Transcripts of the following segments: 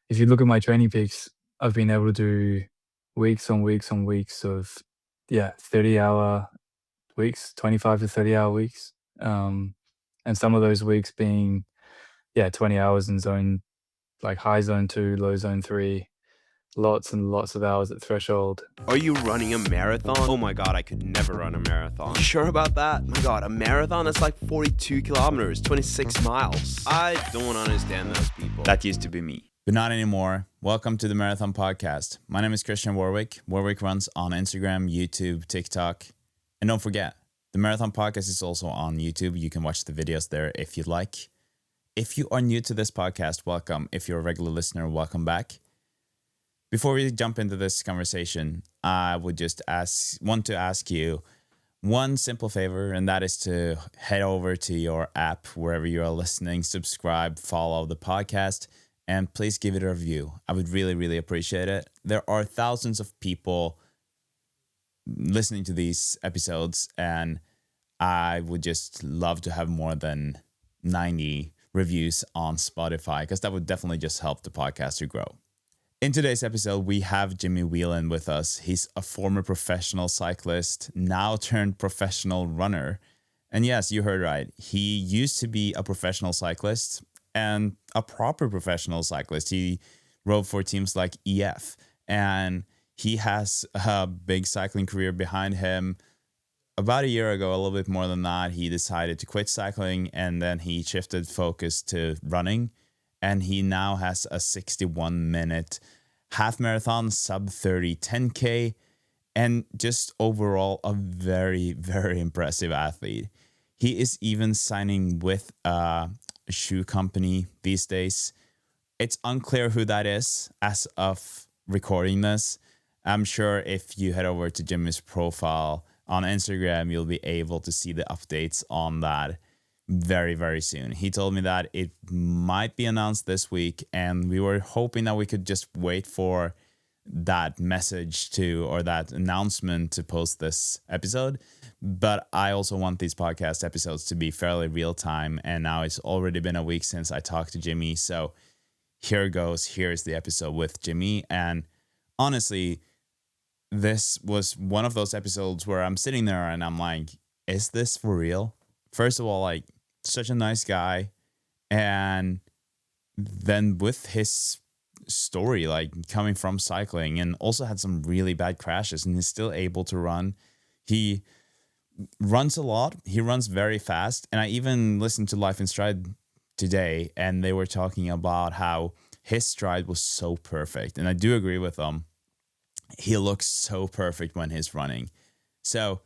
if you look at my training peaks, I've been able to do weeks on weeks on weeks of 30-hour weeks, 25 to 30-hour weeks. And some of those weeks being 20 hours in zone, like high zone 2, low zone 3, lots and lots of hours at threshold. Are you running a marathon? Oh my god, I could never run a marathon. You sure about that? My god, a marathon is like 42 kilometers, 26 miles. I don't understand those people. That used to be me. But not anymore. Welcome to the Marathon Podcast. My name is Christian Warwick. Warwick runs on Instagram, YouTube, TikTok. And don't forget, the Marathon Podcast is also on YouTube. You can watch the videos there if you'd like. If you are new to this podcast, welcome. If you're a regular listener, welcome back. Before we jump into this conversation, I would just want to ask you one simple favor, and that is to head over to your app, wherever you are listening, subscribe, follow the podcast, and please give it a review. I would really, really appreciate it. There are thousands of people listening to these episodes, and I would just love to have more than 90 reviews on Spotify, because that would definitely just help the podcast to grow. In today's episode, we have Jimmy Whelan with us. He's a former professional cyclist, now turned professional runner. And yes, you heard right. He used to be a professional cyclist and a proper professional cyclist. He rode for teams like EF, and he has a big cycling career behind him. About a year ago, a little bit more than that, he decided to quit cycling, and then he shifted focus to running. And he now has a 61-minute half marathon, sub 30 10K, and just overall a very, very impressive athlete. He is even signing with a shoe company these days. It's unclear who that is as of recording this. I'm sure if you head over to Jimmy's profile on Instagram, you'll be able to see the updates on that very, very soon. He told me that it might be announced this week, and we were hoping that we could just wait for that message or that announcement to post this episode. But I also want these podcast episodes to be fairly real time, and now it's already been a week since I talked to Jimmy. So here goes. Here's the episode with Jimmy. And honestly, this was one of those episodes where I'm sitting there and I'm like, is this for real? First of all, like, such a nice guy, and then with his story, like coming from cycling, and also had some really bad crashes, and he's still able to run. He runs a lot. He runs very fast, and I even listened to Life in Stride today, and they were talking about how his stride was so perfect, and I do agree with them. He looks so perfect when he's running. So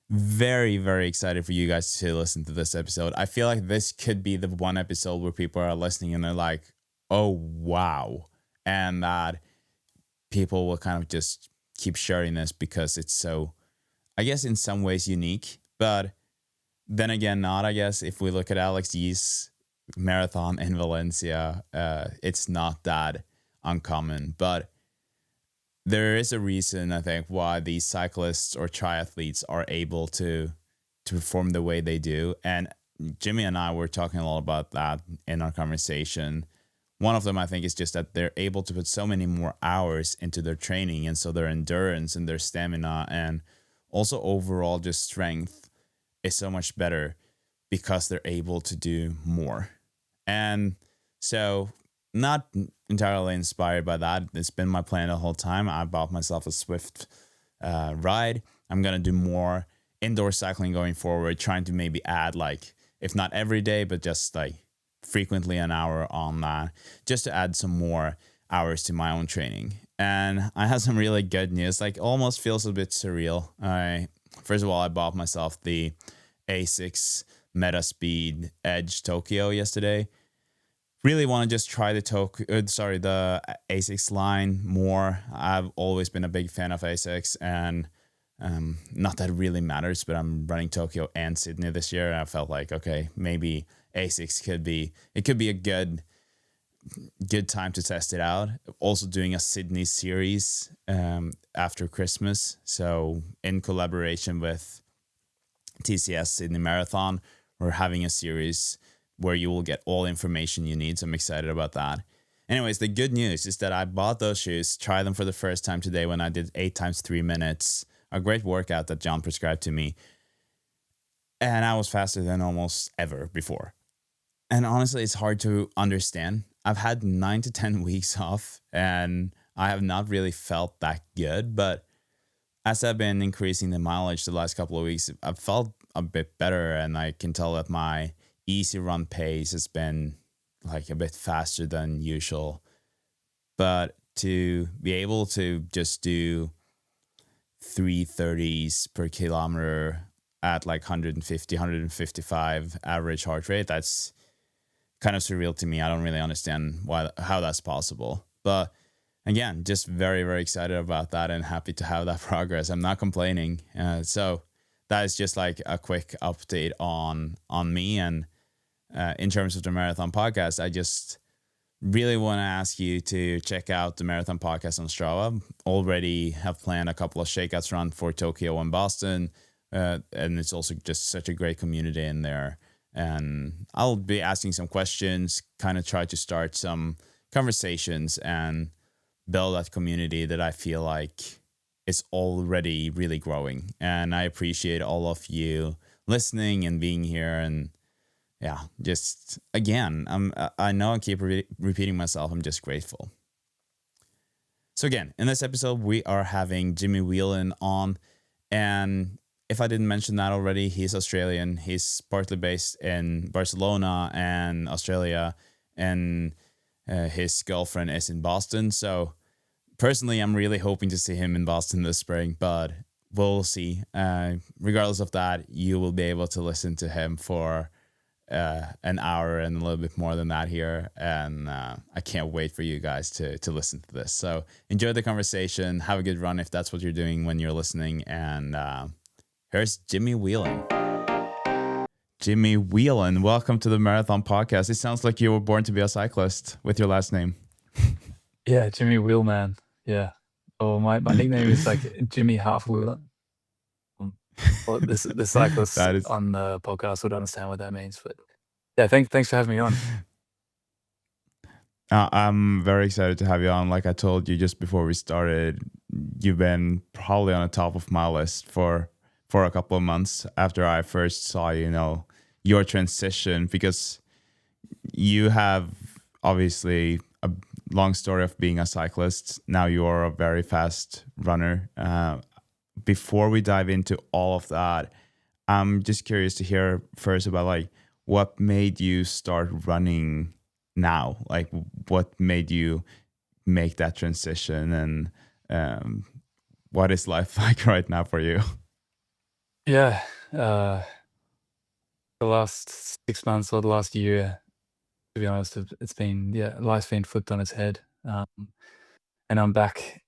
very, very excited for you guys to listen to this episode. I feel like this could be the one episode where people are listening and they're like, oh, wow. And that people will kind of just keep sharing this because it's so, I guess, in some ways unique. But then again, not, I guess. If we look at Alex Yee's marathon in Valencia, it's not that uncommon. But there is a reason, I think, why these cyclists or triathletes are able to perform the way they do. And Jimmy and I were talking a lot about that in our conversation. One of them, I think, is just that they're able to put so many more hours into their training, and so their endurance and their stamina and also overall just strength is so much better because they're able to do more. And so, not entirely inspired by that. It's been my plan the whole time. I bought myself a Swift ride. I'm going to do more indoor cycling going forward, trying to maybe add, like, if not every day, but just like frequently an hour on that, just to add some more hours to my own training. And I have some really good news, like almost feels a bit surreal. First of all, I bought myself the ASICS Metaspeed Edge Tokyo yesterday. Really want to just try the ASICS line more. I've always been a big fan of ASICS, and not that it really matters, but I'm running Tokyo and Sydney this year, and I felt like, okay, maybe ASICS could be a good time to test it out. Also doing a Sydney series after Christmas, so in collaboration with TCS Sydney Marathon, we're having a series where you will get all information you need. So I'm excited about that. Anyways, the good news is that I bought those shoes, tried them for the first time today when I did 8 times 3 minutes, a great workout that John prescribed to me. And I was faster than almost ever before. And honestly, it's hard to understand. I've had 9 to 10 weeks off and I have not really felt that good. But as I've been increasing the mileage the last couple of weeks, I've felt a bit better. And I can tell that my easy run pace has been like a bit faster than usual. But to be able to just do 330s per kilometer at like 150, 155 average heart rate, that's kind of surreal to me. I don't really understand how that's possible. But again, just very, very excited about that and happy to have that progress. I'm not complaining. So that is just like a quick update on me. And in terms of the Marathon Podcast, I just really want to ask you to check out the Marathon Podcast on Strava. Already have planned a couple of shakeouts run for Tokyo and Boston. And it's also just such a great community in there. And I'll be asking some questions, kind of try to start some conversations and build that community that I feel like is already really growing. And I appreciate all of you listening and being here. And yeah, just again, I know I keep repeating myself. I'm just grateful. So again, in this episode, we are having Jimmy Whelan on. And if I didn't mention that already, he's Australian. He's partly based in Barcelona and Australia, and his girlfriend is in Boston. So personally, I'm really hoping to see him in Boston this spring, but we'll see. Regardless of that, you will be able to listen to him for an hour and a little bit more than that here. And I can't wait for you guys to listen to this. So enjoy the conversation. Have a good run if that's what you're doing when you're listening. And here's Jimmy Whelan. Jimmy Whelan, welcome to the Marathon Podcast. It sounds like you were born to be a cyclist with your last name. Yeah, Jimmy Wheelman. Yeah. Oh, my nickname is like Jimmy Half Wheeler. Well, the cyclists That is on the podcast would understand what that means. But yeah, thanks for having me on. I'm very excited to have you on. Like I told you just before we started, you've been probably on the top of my list for a couple of months after I first saw, your transition, because you have obviously a long story of being a cyclist. Now you're a very fast runner. Before we dive into all of that, I'm just curious to hear first about like what made you start running now? Like what made you make that transition, and what is life like right now for you? Yeah. The last 6 months or the last year, to be honest, it's been, life's been flipped on its head. And I'm back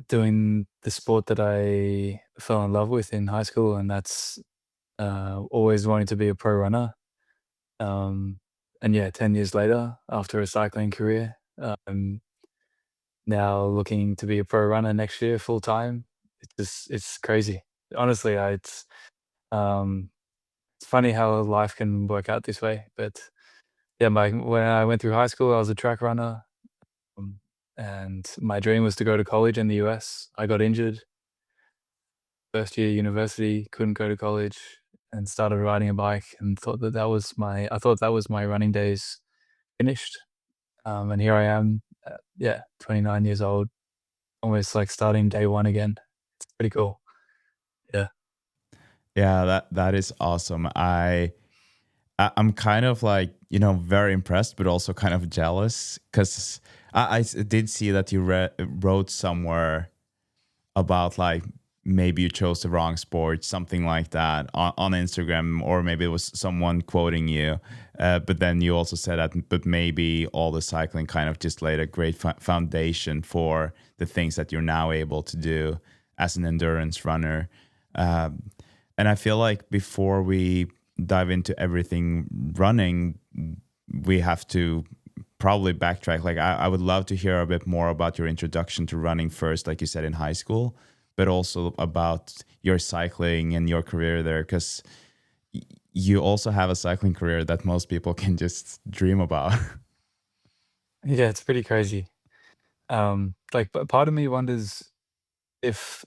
doing the sport that I fell in love with in high school, and that's always wanting to be a pro runner. And yeah, 10 years later, after a cycling career, I'm now looking to be a pro runner next year full time. It's crazy. Honestly, um, it's funny how life can work out this way. But yeah, when I went through high school, I was a track runner, and my dream was to go to college in the US. I got injured first year university, couldn't go to college, and started riding a bike and thought that I thought that was my running days finished. And here I am, 29 years old, almost like starting day one again. It's pretty cool. Yeah. Yeah, that is awesome. I'm kind of like, very impressed, but also kind of jealous, because I did see that you wrote somewhere about like maybe you chose the wrong sport, something like that on Instagram, or maybe it was someone quoting you. But then you also said that, but maybe all the cycling kind of just laid a great foundation for the things that you're now able to do as an endurance runner. And I feel like before we dive into everything running, we have to probably backtrack. Like I would love to hear a bit more about your introduction to running first, like you said, in high school, but also about your cycling and your career there, because you also have a cycling career that most people can just dream about. Yeah, it's pretty crazy. Like, but part of me wonders if,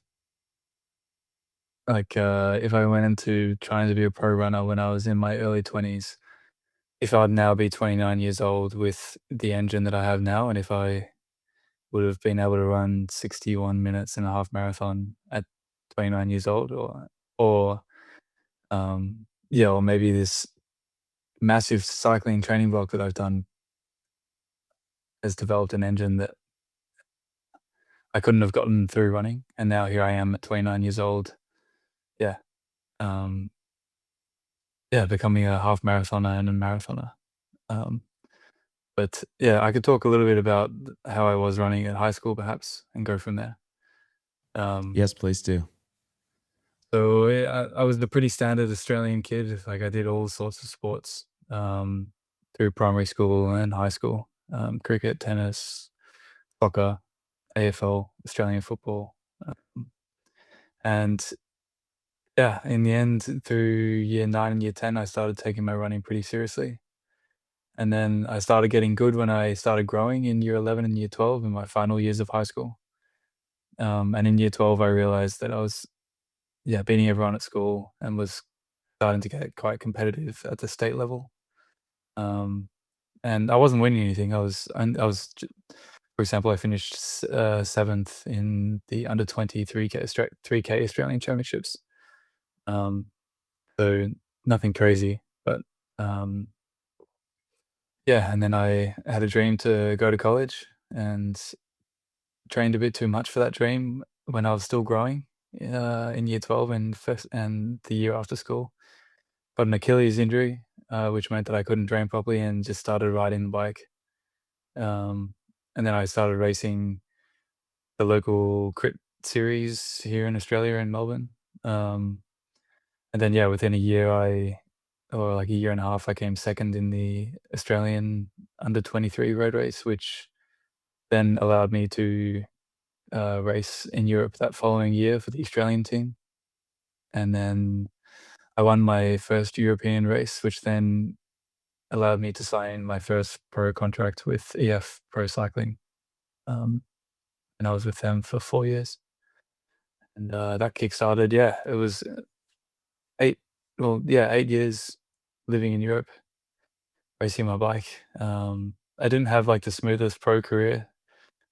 like, if I went into trying to be a pro runner when I was in my early 20s, if I'd now be 29 years old with the engine that I have now, and if I would have been able to run 61 minutes in a half marathon at 29 years old, or yeah, or maybe this massive cycling training block that I've done has developed an engine that I couldn't have gotten through running, and now here I am at 29 years old. Yeah, um, yeah, becoming a half marathoner and a marathoner. Um, but yeah, I could talk a little bit about how I was running at high school perhaps and go from there. Um, Yes, please do. so yeah, I was the pretty standard Australian kid. Like I did all sorts of sports through primary school and high school: cricket, tennis, soccer, AFL, Australian football, and yeah, in the end, through year 9 and year 10, I started taking my running pretty seriously. And then I started getting good when I started growing in year 11 and year 12 in my final years of high school. And in year 12, I realized that I was, yeah, beating everyone at school and was starting to get quite competitive at the state level. Um, and I wasn't winning anything. For example, I finished 7th in the under 20 3K Australian Championships. Um, so nothing crazy, but um, yeah. And then I had a dream to go to college and trained a bit too much for that dream when I was still growing in year 12 and first and the year after school. Got an Achilles injury, which meant that I couldn't train properly and just started riding the bike. Um, and then I started racing the local crit series here in Australia in Melbourne. Um, and then yeah, within a year, or like a year and a half, I came second in the Australian under 23 road race, which then allowed me to race in Europe that following year for the Australian team. And then I won my first European race, which then allowed me to sign my first pro contract with EF Pro Cycling. Um, and I was with them for 4 years. And that kickstarted, yeah, it was 8, well, yeah, 8 years living in Europe, racing my bike. I didn't have like the smoothest pro career.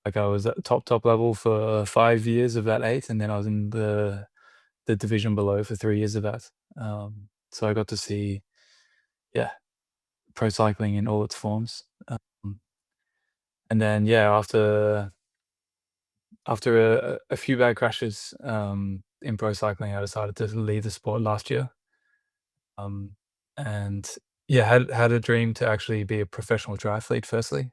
Like I was at the top level for 5 years of that 8, and then I was in the division below for 3 years of that. So I got to see, yeah, pro cycling in all its forms. And then, yeah, after a few bad crashes, in pro cycling, I decided to leave the sport last year. Um, and yeah, had a dream to actually be a professional triathlete firstly.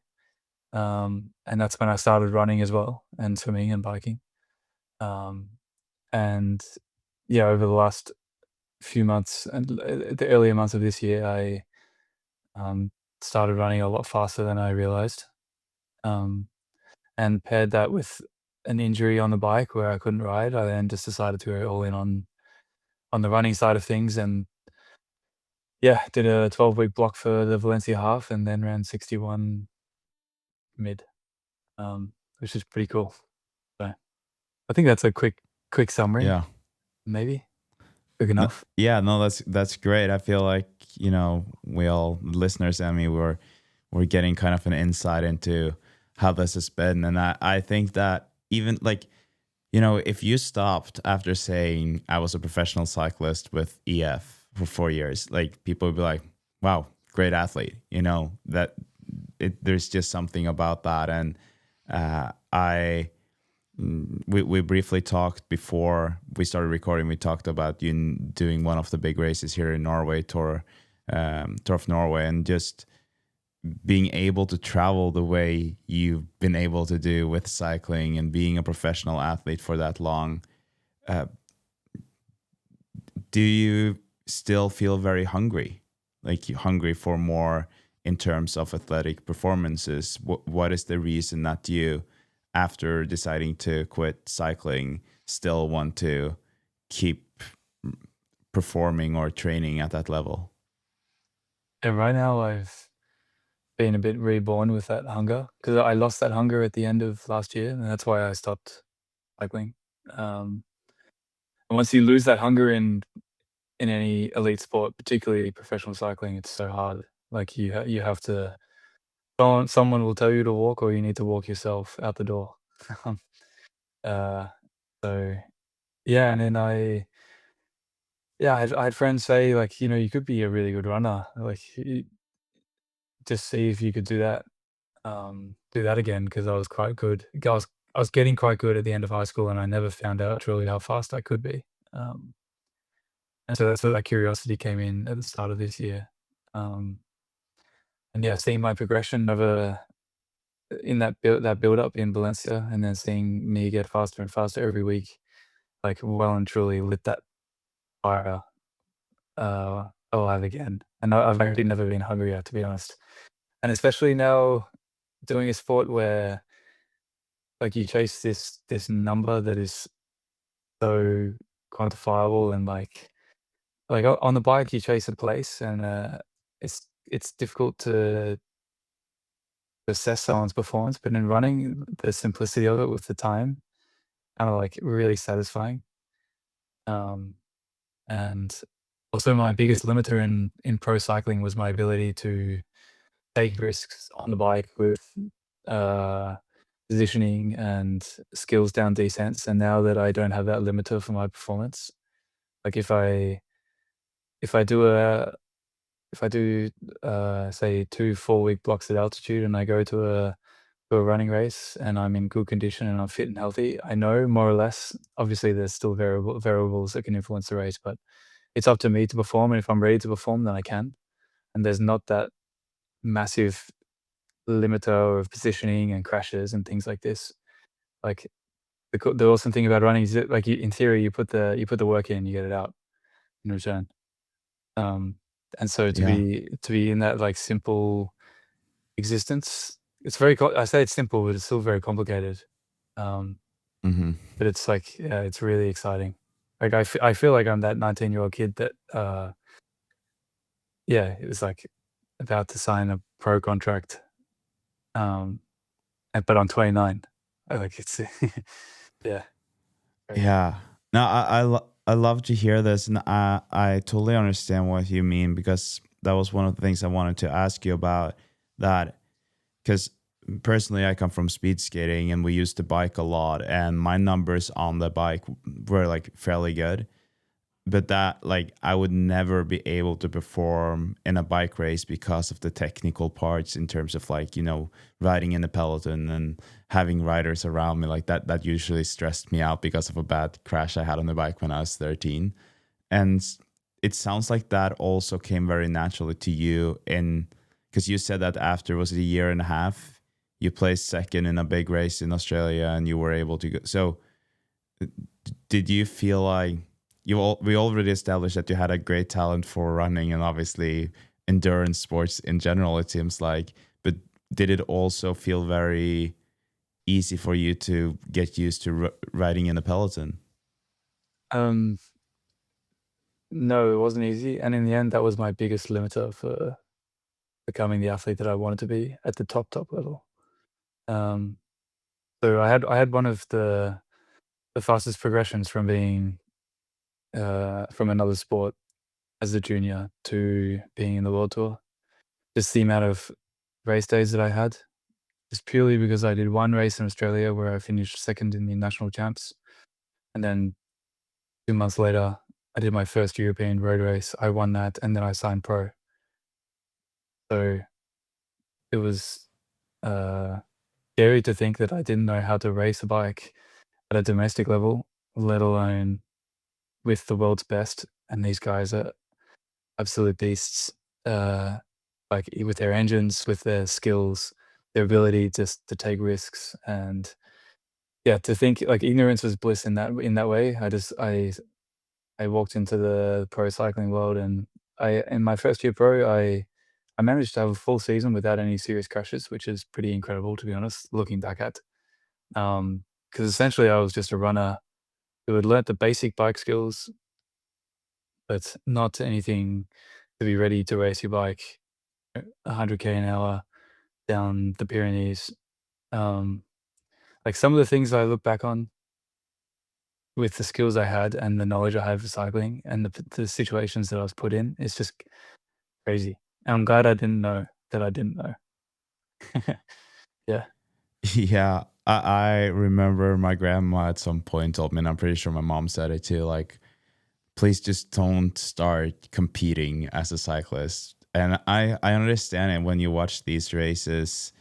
And that's when I started running as well, and swimming and biking. Um, and yeah, over the last few months and the earlier months of this year, I um, started running a lot faster than I realized. Um, and paired that with an injury on the bike where I couldn't ride, I then just decided to go all in on the running side of things, and yeah, did a 12-week block for the Valencia half and then ran 61 mid, which is pretty cool. So I think that's a quick summary, Yeah. maybe. Quick No, enough. yeah, no, that's great. I feel like, we all listeners and me we're getting kind of an insight into how this has been. And I think that even like, if you stopped after saying I was a professional cyclist with EF for 4 years, like people would be like, wow, great athlete, that there's just something about that. And we briefly talked before we started recording. We talked about you doing one of the big races here in Norway, Tour of Norway, and just being able to travel the way you've been able to do with cycling and being a professional athlete for that long. Uh, do you still feel very hungry, like you hungry for more in terms of athletic performances? What is the reason that you, after deciding to quit cycling, still want to keep performing or training at that level? And right now, I've been a bit reborn with that hunger, because I lost that hunger at the end of last year, and that's why I stopped cycling. Um, and once you lose that hunger in any elite sport, particularly professional cycling, it's so hard. Like, you have to someone will tell you to walk, or you need to walk yourself out the door. Um, uh, so, yeah, and then I had friends say, like, "You could be a really good runner, like, just see if you could do that again," because I was quite good. I was getting quite good at the end of high school, and I never found out truly how fast I could be. Um, and so that's where that curiosity came in at the start of this year. Um, and yeah, seeing my progression over in that build up in Valencia, and then seeing me get faster and faster every week, like, well and truly lit that fire alive again. And I've actually never been hungrier, to be honest. And especially now doing a sport where, like, you chase this number that is so quantifiable, and on the bike you chase a place, and it's difficult to assess someone's performance, but in running, the simplicity of it with the time, kinda, like, really satisfying. Um, and also my biggest limiter in pro cycling was my ability to take risks on the bike with, uh, positioning and skills down descents, and now that I don't have that limiter for my performance, like, if I do a if I do, say 2 4-week blocks at altitude, and I go to a running race and I'm in good condition and I'm fit and healthy, I know more or less, obviously there's still variables that can influence the race, but it's up to me to perform, and if I'm ready to perform, then I can. And there's not that massive limiter of positioning and crashes and things like this. Like, the awesome thing about running is that, like, in theory, you put the work in, you get it out in return. Um, and so Yeah. to be in that, like, simple existence, it's very I say it's simple, but it's still very complicated. Um, Hmm. but it's like, yeah, it's really exciting. Like, I feel like I'm that 19-year-old kid that, yeah, it was, like, about to sign a pro contract, um, but I'm 29. Like, it's yeah, crazy. Yeah. No, I love to hear this, and I totally understand what you mean, because that was one of the things I wanted to ask you about. That because personally, I come from speed skating, and we used to bike a lot, and my numbers on the bike were like fairly good, but that, like, I would never be able to perform in a bike race because of the technical parts, in terms of, like, riding in a peloton and having riders around me like that. That usually stressed me out because of a bad crash I had on the bike when I was 13. And it sounds like that also came very naturally to you, in because you said that after, was it a year and a half, you placed second in a big race in Australia, and you were able to go. So did you feel like we already established that you had a great talent for running, and obviously endurance sports in general, it seems like, but did it also feel very easy for you to get used to riding in a peloton? Um, no, it wasn't easy, and in the end, that was my biggest limiter for becoming the athlete that I wanted to be at the top level. Um, so I had one of the fastest progressions from being, from another sport as a junior to being in the World Tour. Just the amount of race days that I had, just purely because I did one race in Australia where I finished second in the national champs, and then 2 months later, I did my first European road race. I won that, and then I signed pro. So it was, uh, scary to think that I didn't know how to race a bike at a domestic level, let alone with the world's best, and these guys are absolute beasts, like, with their engines, with their skills, their ability just to take risks, and, yeah, to think, like, ignorance was bliss in that way. I walked into the pro cycling world, and I in my first year pro, I managed to have a full season without any serious crashes, which is pretty incredible, to be honest, looking back at. Because essentially I was just a runner who had learnt the basic bike skills, but not anything to be ready to race your bike 100K an hour. down the Pyrenees. Um, like, some of the things I look back on with the skills I had and the knowledge I had for cycling and the situations that I was put in, it's just crazy. And I'm glad I didn't know that I didn't know. Yeah. Yeah, I remember my grandma at some point told me, and I'm pretty sure my mom said it too, like, please just don't start competing as a cyclist. And I understand it when you watch these races.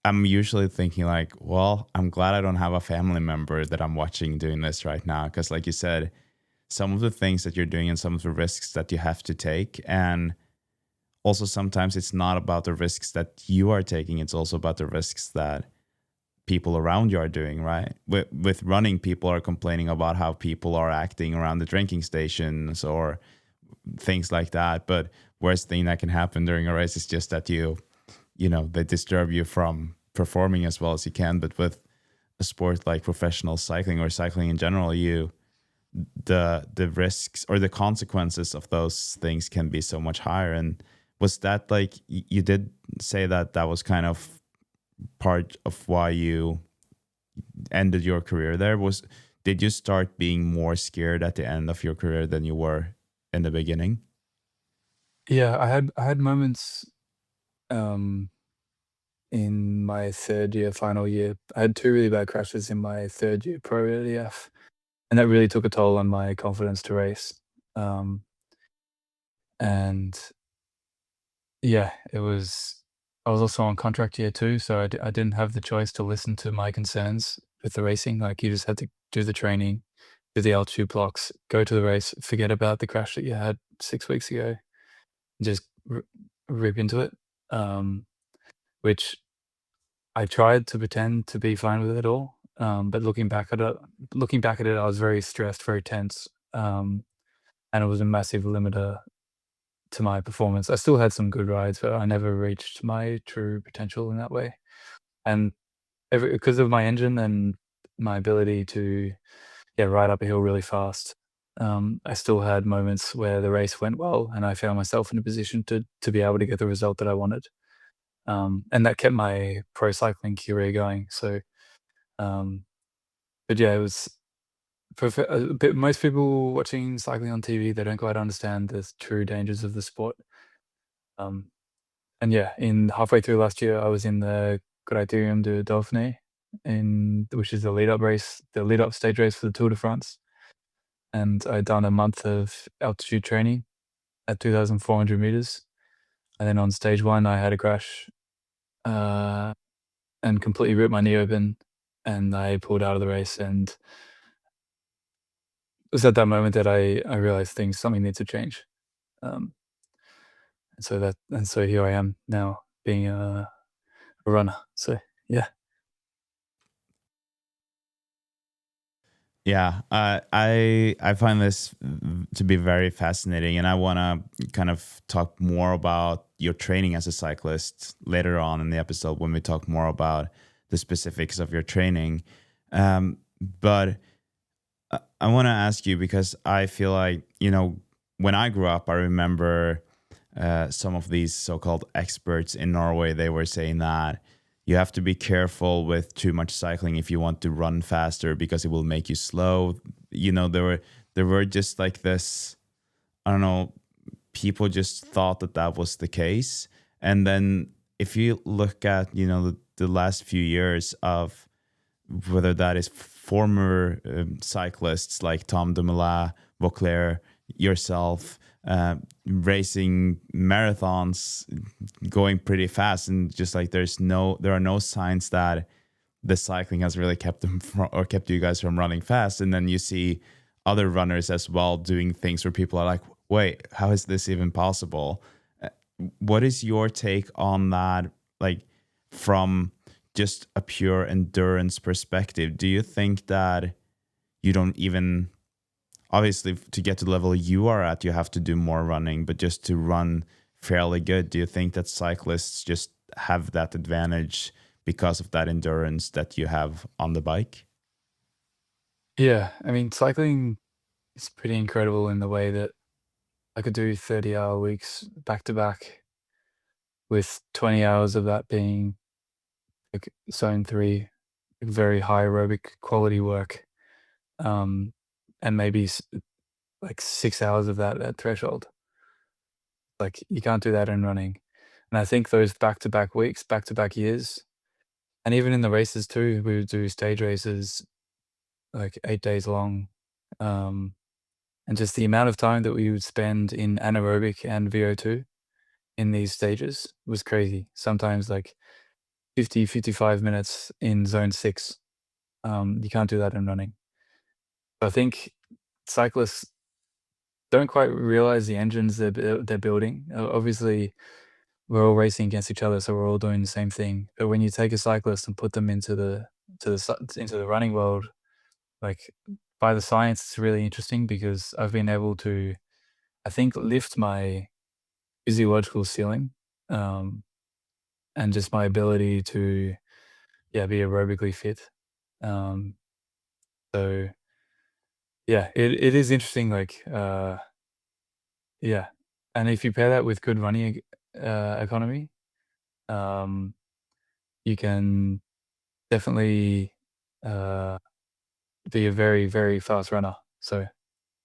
I'm usually thinking like, well, I'm glad I don't have a family member that I'm watching doing this right now. Because like you said, some of the things that you're doing and some of the risks that you have to take. And also sometimes it's not about the risks that you are taking. It's also about the risks that people around you are doing, right? With running, people are complaining about how people are acting around the drinking stations or things like that. But worst thing that can happen during a race is just that they disturb you from performing as well as you can. But with a sport like professional cycling or cycling in general, the risks or the consequences of those things can be so much higher. And was that like you did say that that was kind of part of why you ended your career there? Was did you start being more scared at the end of your career than you were in the beginning? Yeah, I had moments, um, in my 3rd year, final year. I had 2 really bad crashes in my 3rd year pro RDF, and that really took a toll on my confidence to race. Um, and yeah, I was also on contract year too, so I didn't have the choice to listen to my concerns with the racing. Like, you just had to do the training, do the altitude blocks, go to the race, forget about the crash that you had 6 weeks ago, just rip into it. Um, which I tried to pretend to be fine with it all, but looking back at it, I was very stressed, very tense, and it was a massive limiter to my performance. I still had some good rides, but I never reached my true potential in that way. And because of my engine and my ability to, yeah, ride up a hill really fast, I still had moments where the race went well, and I found myself in a position to be able to get the result that I wanted. And that kept my pro cycling career going. So, um, but yeah, it was but most people watching cycling on TV, they don't quite understand the true dangers of the sport. Um, and yeah, in halfway through last year, I was in the Criterium de Dauphiné, which is the lead up stage race for the Tour de France, and I'd done a month of altitude training at 2,400 meters, and then on stage one, I had a crash, uh, and completely ripped my knee open, and I pulled out of the race, and it was at that moment that I realized something needs to change. Um, and so here I am now being a runner. So yeah. Yeah, I find this to be very fascinating, and I want to kind of talk more about your training as a cyclist later on in the episode when we talk more about the specifics of your training. But I want to ask you because I feel like when I grew up, I remember some of these so-called experts in Norway. They were saying that you have to be careful with too much cycling if you want to run faster because it will make you slow. There were just like this. I don't know. People just thought that that was the case, and then if you look at the last few years of whether that is former cyclists like Tom Dumoulin, Vauclair, yourself, racing marathons, going pretty fast, and just like there are no signs that the cycling has really kept them from, or kept you guys from running fast. And then you see other runners as well doing things where people are like, wait, how is this even possible? Uh, What is your take on that? Like, from just a pure endurance perspective, do you think that you don't even, obviously, to get to the level you are at, you have to do more running, but just to run fairly good, do you think that cyclists just have that advantage because of that endurance that you have on the bike? Yeah, I mean, cycling is pretty incredible in the way that I could do 30-hour weeks back to back, with 20 hours of that being like zone 3, very high aerobic quality work, and maybe like 6 hours of that at threshold. Like, you can't do that in running. And I think those back-to-back weeks, back-to-back years, and even in the races too, we would do stage races, like 8 days long, and just the amount of time that we would spend in anaerobic and VO2 in these stages was crazy. Sometimes, like, 50, 55 minutes in zone 6. You can't do that in running. I think cyclists don't quite realize the engines they're building. Obviously, we're all racing against each other, so we're all doing the same thing. But when you take a cyclist and put them into the running world, like, by the science, it's really interesting because I've been able to, I think, lift my physiological ceiling, um, and just my ability to, yeah, be aerobically fit. Um, so yeah, it is interesting, like, yeah. And if you pair that with good running economy, um, you can definitely uh, be a very, very fast runner. So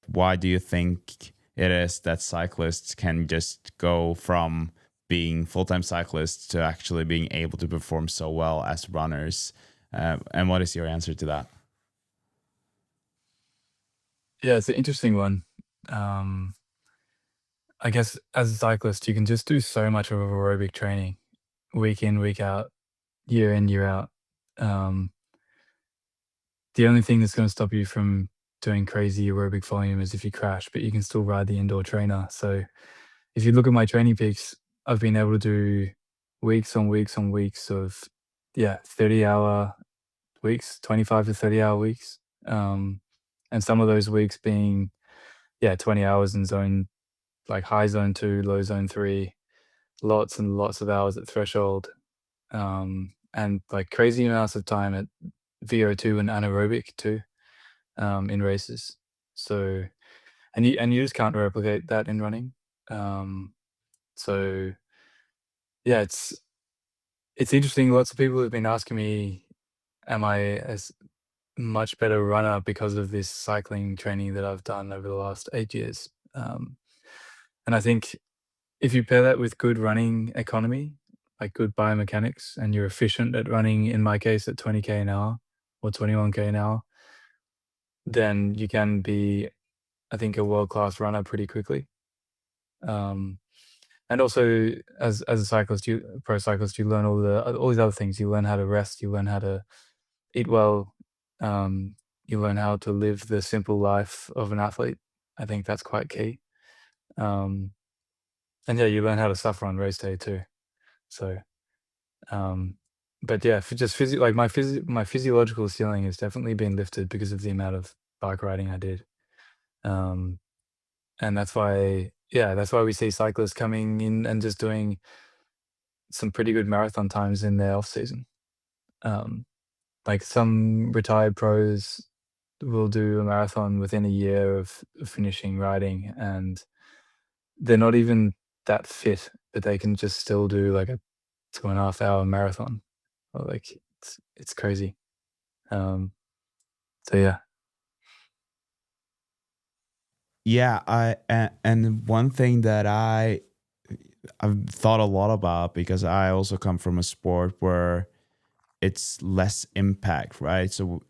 Why do you think it is that cyclists can just go from being full-time cyclists to actually being able to perform so well as runners? And what is your answer to that? yeah, it's an interesting one. Um, I guess as a cyclist, you can just do so much of aerobic training week in, week out, year in, year out. Um, the only thing that's going to stop you from doing crazy aerobic volume is if you crash, but you can still ride the indoor trainer. So if you look at my training peaks, I've been able to do weeks on weeks on weeks of, yeah, 30-hour weeks, 25 to 30-hour weeks. And some of those weeks being, yeah, 20 hours in zone, like high zone 2, low zone 3, lots and lots of hours at threshold, and like crazy amounts of time at VO2 and anaerobic too, in races. So, and you just can't replicate that in running. Um, so yeah, it's interesting. Lots of people have been asking me, am I as much better runner because of this cycling training that I've done over the last 8 years? And I think if you pair that with good running economy, like good biomechanics, and you're efficient at running, in my case, at 20K an hour or 21K an hour, then you can be, I think, a world-class runner pretty quickly. Um, and also as a cyclist, a pro cyclist, you learn all these other things. You learn how to rest, you learn how to eat well, you learn how to live the simple life of an athlete. I think that's quite key. Um, and yeah, you learn how to suffer on race day too. So, but yeah, for just like my physiological ceiling has definitely been lifted because of the amount of bike riding I did. Um, and that's why, yeah, that's why we see cyclists coming in and just doing some pretty good marathon times in their off season. Um, like some retired pros will do a marathon within a year of finishing riding, and they're not even that fit, but they can just still do like a 2.5 hour marathon. Or like it's crazy. Um, so yeah. Yeah, and one thing that I've thought a lot about, because I also come from a sport where it's less impact, right? So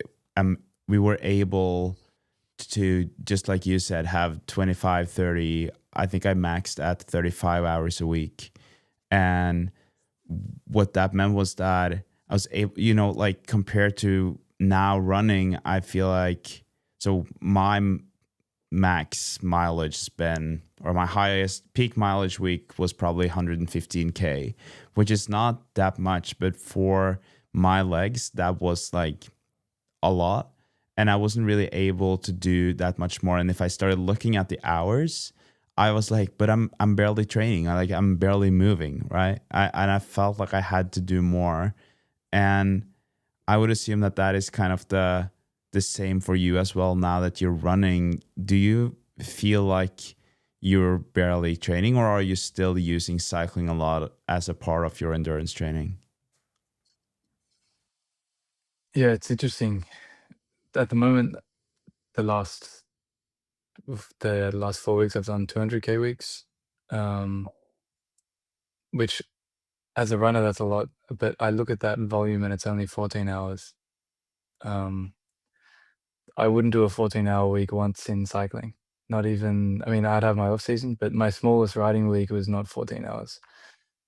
we were able to, just like you said, have 25, 30. I think I maxed at 35 hours a week. And what that meant was that I was able, like compared to now running, I feel like, so my max mileage has been, or my highest peak mileage week was probably 115K, which is not that much, but for my legs, that was like a lot. And I wasn't really able to do that much more. And if I started looking at the hours, I was like, but I'm barely training. I'm barely moving, right? And I felt like I had to do more. And I would assume that that is kind of the same for you as well now that you're running. Do you feel like you're barely training, or are you still using cycling a lot as a part of your endurance training? Yeah, it's interesting. At the moment, the last the last 4 weeks, I've done 200K weeks, um, which as a runner, that's a lot, but I look at that volume and it's only 14 hours. Um, I wouldn't do a 14-hour week once in cycling. Not even, I mean, I'd have my off season, but my smallest riding week was not 14 hours.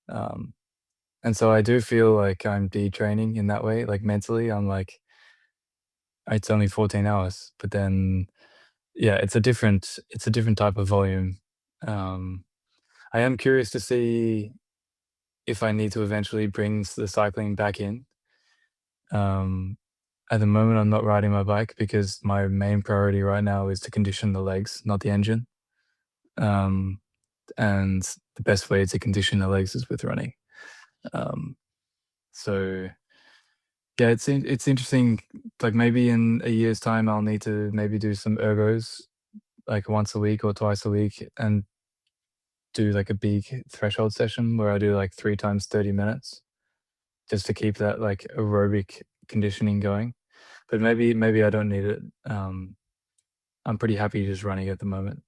Um, and so I do feel like I'm detraining in that way, like mentally, I'm like, it's only 14 hours, but then, yeah, it's a different type of volume. Um, I am curious to see if I need to eventually bring the cycling back in. Um, at the moment, I'm not riding my bike because my main priority right now is to condition the legs, not the engine. Um, and the best way to condition the legs is with running. Um, so yeah, it's interesting. Like maybe in a year's time, I'll need to maybe do some ergos like once a week or twice a week and do like a big threshold session where I do like 3 times 30 minutes just to keep that like aerobic conditioning going. But maybe I don't need it. I'm pretty happy just running at the moment.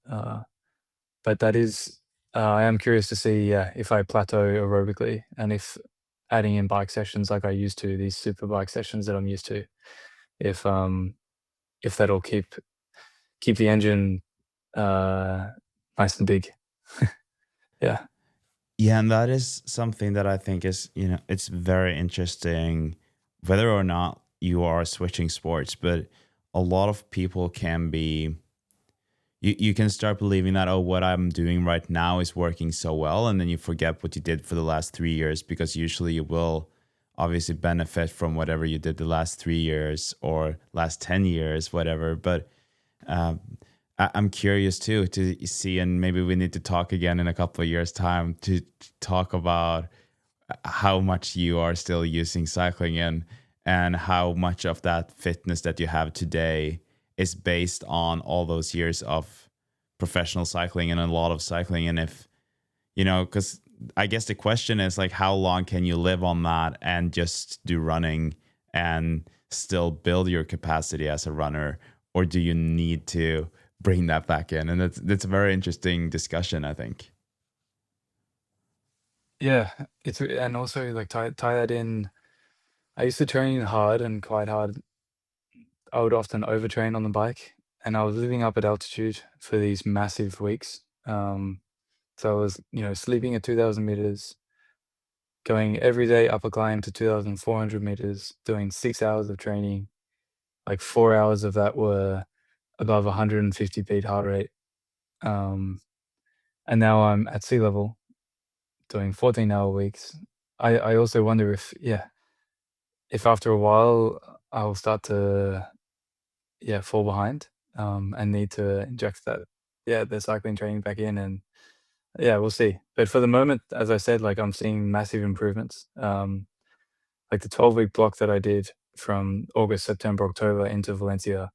But that is, I am curious to see, yeah, if I plateau aerobically and adding in bike sessions like I used to, these super bike sessions that I'm used to, if if that'll keep the engine nice and big. Yeah. Yeah, and that is something that I think is, it's very interesting whether or not you are switching sports, but a lot of people can be, you can start believing that, oh, what I'm doing right now is working so well. And then you forget what you did for the last 3 years, because usually you will obviously benefit from whatever you did the last 3 years or last 10 years, whatever. But um, I'm curious too to see, and maybe we need to talk again in a couple of years' time to talk about how much you are still using cycling and how much of that fitness that you have today is based on all those years of professional cycling and a lot of cycling. And if, because I guess the question is like, how long can you live on that and just do running and still build your capacity as a runner? Or do you need to bring that back in? And that's a very interesting discussion, I think. Yeah, and also like tie that in. I used to train hard and quite hard. I would often overtrain on the bike, and I was living up at altitude for these massive weeks. So I was, sleeping at 2,000 meters, going every day up a climb to 2,400 meters, doing 6 hours of training. Like 4 hours of that were above 150 beat heart rate. Um, and now I'm at sea level doing 14-hour weeks. I also wonder if, yeah, if after a while I'll start to, yeah, fall behind, and need to inject that, yeah, the cycling training back in, and yeah, we'll see. But for the moment, as I said, like I'm seeing massive improvements. Like the 12-week block that I did from August, September, October into Valencia,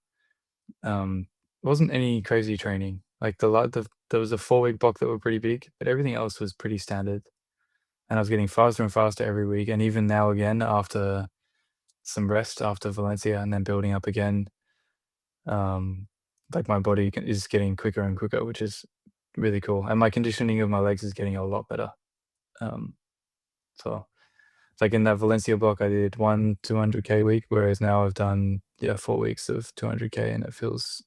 um, wasn't any crazy training. Like there was a 4-week block that were pretty big, but everything else was pretty standard. And I was getting faster and faster every week. And even now again, after some rest after Valencia and then building up again, um, like my body is getting quicker and quicker, which is really cool. And my conditioning of my legs is getting a lot better. Um, so like in that Valencia block, I did one 200K week, whereas now I've done, yeah, 4 weeks of 200K, and it feels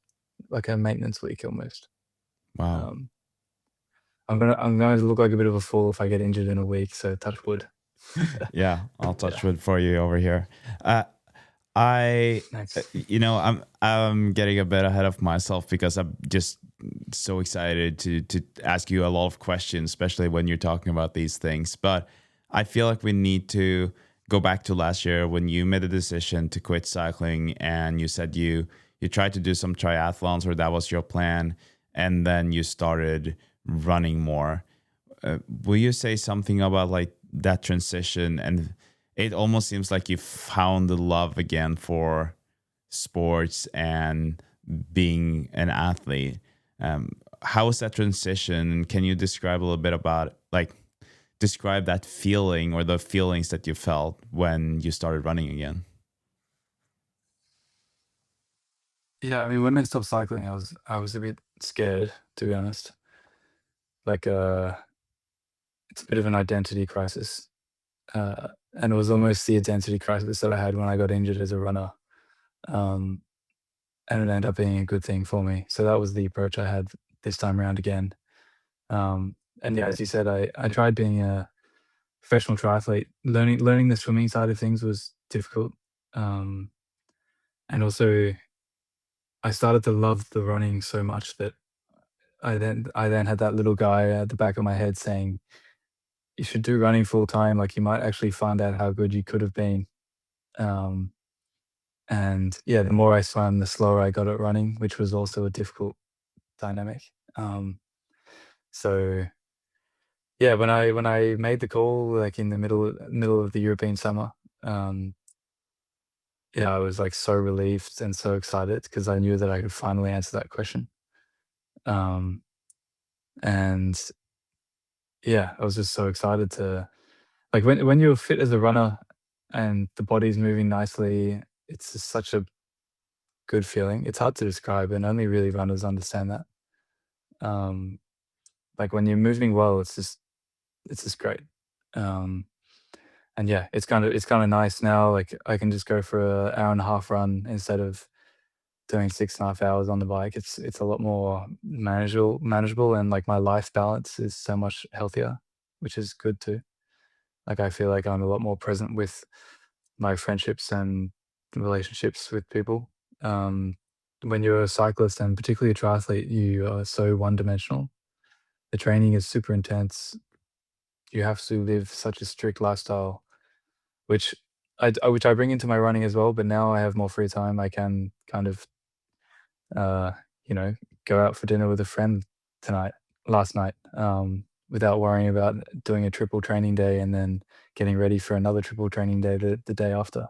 like a maintenance week almost. Wow. Um, I'm going to look like a bit of a fool if I get injured in a week, so touch wood. Yeah, I'll Yeah, touch wood for you over here. Uh, I, nice. I'm getting a bit ahead of myself because I'm just so excited to ask you a lot of questions, especially when you're talking about these things. But I feel like we need to go back to last year when you made a decision to quit cycling, and you said you tried to do some triathlons, or that was your plan, and then you started running more. Will you say something about like that transition? And it almost seems like you found the love again for sports and being an athlete. how was that transition? Can you describe a little bit about, like, describe that feeling or the feelings that you felt when you started running again? Yeah, I mean, when I stopped cycling, I was a bit scared, to be honest. Like, it's a bit of an identity crisis, and it was almost the identity crisis that I had when I got injured as a runner, um, and it ended up being a good thing for me. So that was the approach I had this time around again. And yeah, as you said, I tried being a professional triathlete. Learning the swimming side of things was difficult, um, and also I started to love the running so much that I then had that little guy at the back of my head saying, "You should do running full time, like, you might actually find out how good you could have been." Um, and yeah, the more I swam, the slower I got at running, which was also a difficult dynamic. Um, so yeah, when I made the call, like, in the middle of the European summer, um, yeah, I was, like, so relieved and so excited because I knew that I could finally answer that question. Um, and yeah, I was just so excited to like, when you're fit as a runner and the body's moving nicely, it's just such a good feeling. It's hard to describe, and only really runners understand that. Um, like, when you're moving well, it's just great. Um, and yeah, it's kinda nice now, like, I can just go for a hour and a half run instead of doing 6.5 hours on the bike. It's a lot more manageable, and, like, my life balance is so much healthier, which is good too. Like, I feel like I'm a lot more present with my friendships and relationships with people. Um, when you're a cyclist and particularly a triathlete, you are so one-dimensional. The training is super intense. You have to live such a strict lifestyle, which which I bring into my running as well, but now I have more free time. I can kind of, uh, you know, go out for dinner with a friend last night, without worrying about doing a triple training day and then getting ready for another triple training day the day after.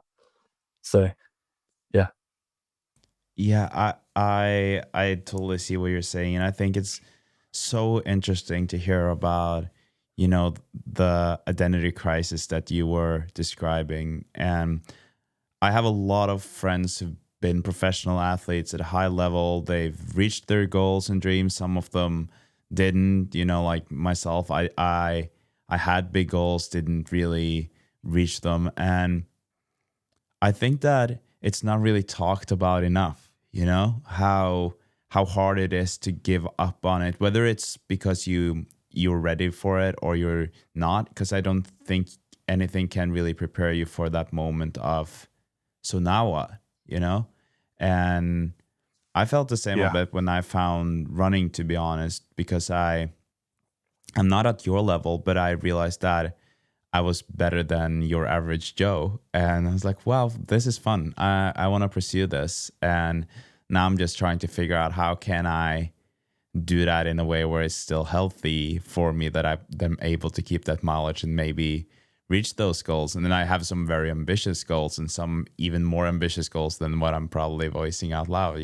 So, yeah. Yeah, I totally see what you're saying, and I think it's so interesting to hear about, the identity crisis that you were describing. And I have a lot of friends who've been professional athletes at a high level. They've reached their goals and dreams. Some of them didn't, like myself. I had big goals, didn't really reach them, and I think that it's not really talked about enough, how hard it is to give up on it, whether it's because you're ready for it or you're not, because I don't think anything can really prepare you for that moment of, so now what, you know? And I felt the same a Yeah. bit when I found running, to be honest, because I'm not at your level, but I realized that I was better than your average Joe. And I was like, wow, this is fun. I want to pursue this. And now I'm just trying to figure out how can I do that in a way where it's still healthy for me, that I'm able to keep that mileage and maybe reach those goals. And then I have some very ambitious goals and some even more ambitious goals than what I'm probably voicing out loud.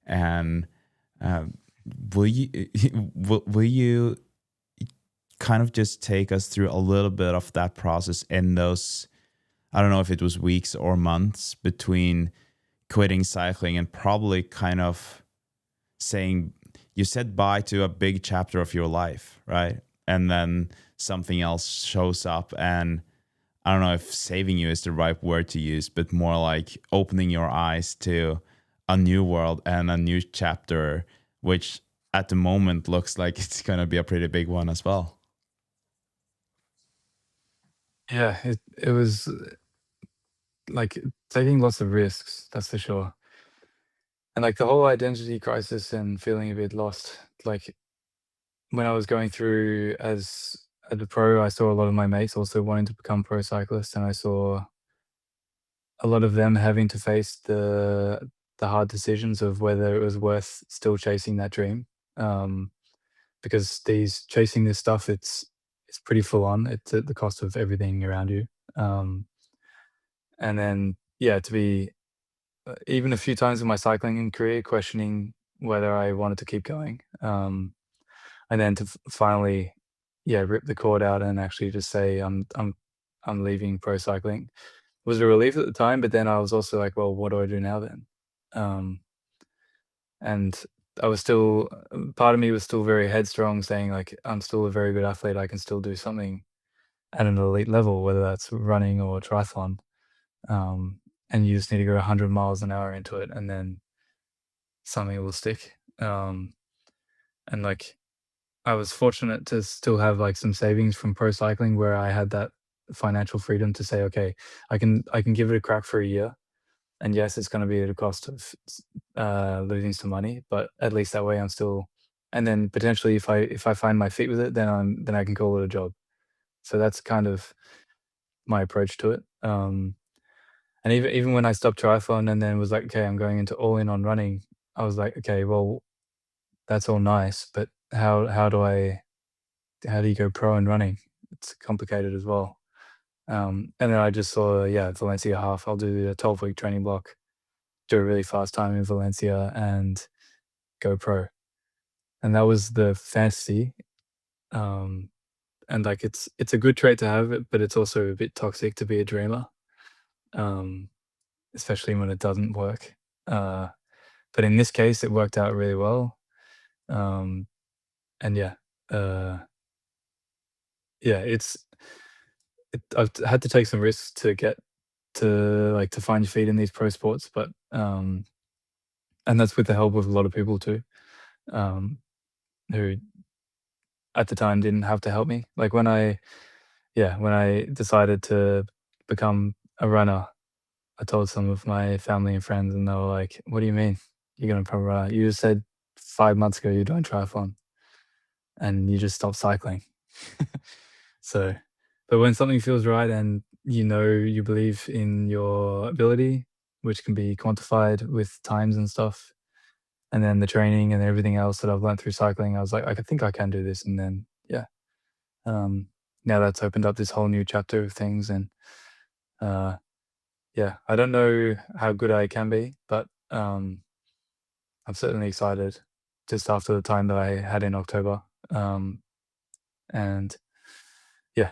And um, will you will you kind of just take us through a little bit of that process in those, I don't know if it was weeks or months between quitting cycling and probably kind of saying, you said bye to a big chapter of your life, right? And then something else shows up, and I don't know if saving you is the right word to use, but more like opening your eyes to a new world and a new chapter, which at the moment looks like it's going to be a pretty big one as well. Yeah, it was, like, taking lots of risks, that's for sure. And, like, the whole identity crisis and feeling a bit lost, like, when I was going through as a pro, I saw a lot of my mates also wanting to become pro cyclists, and I saw a lot of them having to face the hard decisions of whether it was worth still chasing that dream. Um, because these chasing this stuff, it's pretty full on. It's at the cost of everything around you. Um, and then, yeah, to be even a few times in my cycling career questioning whether I wanted to keep going. And then to finally, yeah, rip the cord out and actually just say I'm leaving pro cycling. It was a relief at the time, but then I was also like, well, what do I do now then? Um, and I was still, part of me was still very headstrong, saying like, I'm still a very good athlete. I can still do something at an elite level, whether that's running or triathlon. And you just need to go 100 miles an hour into it, and then something will stick. And like, I was fortunate to still have like some savings from pro cycling where I had that financial freedom to say, okay, I can give it a crack for a year. And yes, it's going to be at a cost of losing some money, but at least that way I'm still. And then potentially, if I find my feet with it, then I can call it a job. So that's kind of my approach to it. And even when I stopped triathlon and then was like, okay, I'm going into all in on running, I was like, okay, well, that's all nice, but how do you go pro in running? It's complicated as well. And then I just saw, yeah, Valencia half. I'll do the 12-week training block, do a really fast time in Valencia, and go pro. And that was the fantasy. And like it's a good trait to have it, but it's also a bit toxic to be a dreamer, um, especially when it doesn't work. But in this case, it worked out really well. Um, and yeah, uh, yeah, I've had to take some risks to get to find your feet in these pro sports, but and that's with the help of a lot of people too, um, who at the time didn't have to help me. Like when I decided to become a runner, I told some of my family and friends, and they were like, "What do you mean you're gonna become a runner? You just said 5 months ago you're doing triathlon, and you just stopped cycling." So, but when something feels right and you believe in your ability, which can be quantified with times and stuff, and then the training and everything else that I've learned through cycling, I was like, I think I can do this. And then, yeah, um, now that's opened up this whole new chapter of things. And uh, yeah, I don't know how good I can be, but I'm certainly excited just after the time that I had in October. Um, and yeah,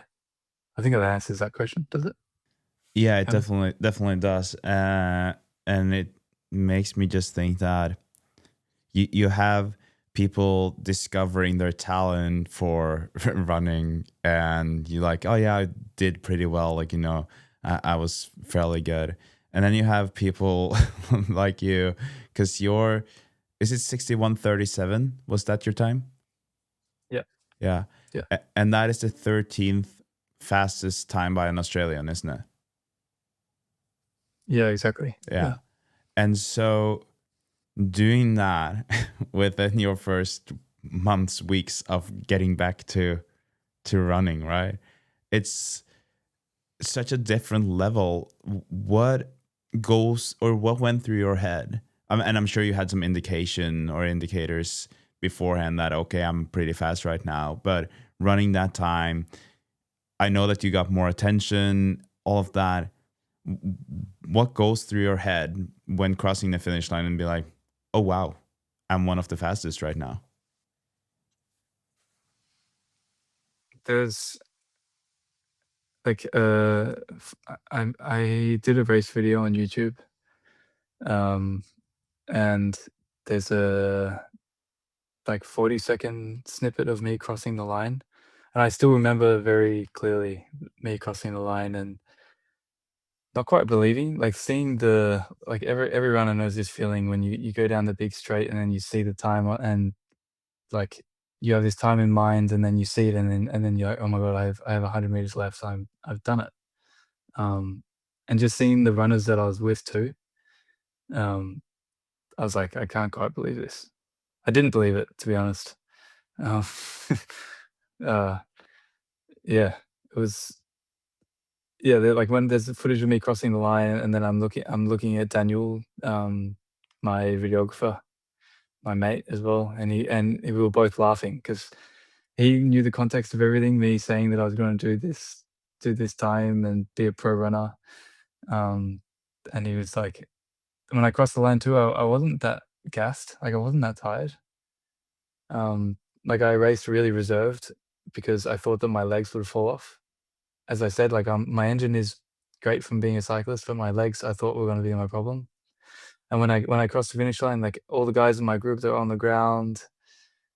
I think that answers that question. Does it? Yeah, it Kind of. definitely does. And it makes me just think that you have people discovering their talent for running, and you're like, oh yeah, I did pretty well. Like, I was fairly good. And then you have people like you, because is it 61:37? Was that your time? Yeah. Yeah. Yeah. And that is the 13th fastest time by an Australian, isn't it? Yeah, exactly. Yeah. Yeah. And so doing that within your first months, weeks of getting back to running, right? It's such a different level. What goes or what went through your head? And I'm sure you had some indication or indicators beforehand that, okay, I'm pretty fast right now, but running that time, I know that you got more attention, all of that. What goes through your head when crossing the finish line and be like, oh, wow, I'm one of the fastest right now? There's like I did a race video on YouTube, um, and there's a like 40-second snippet of me crossing the line, and I still remember very clearly me crossing the line and not quite believing, like seeing the like every runner knows this feeling when you go down the big straight and then you see the time and like you have this time in mind and then you see it and then you're like, oh my god, I have 100 meters left, so I've done it. And just seeing the runners that I was with too, um, I was like, I can't quite believe this. I didn't believe it, to be honest. Um, uh, yeah, it was. Yeah, like when there's footage of me crossing the line, and then I'm looking at Daniel, my videographer, my mate as well, and we were both laughing because he knew the context of everything. Me saying that I was going to do this time and be a pro runner, and he was like, when I crossed the line too, I wasn't that gassed. Like I wasn't that tired. Like I raced really reserved because I thought that my legs would fall off. As I said, like my engine is great from being a cyclist, but my legs I thought were going to be my problem. And when I crossed the finish line, like all the guys in my group they were on the ground,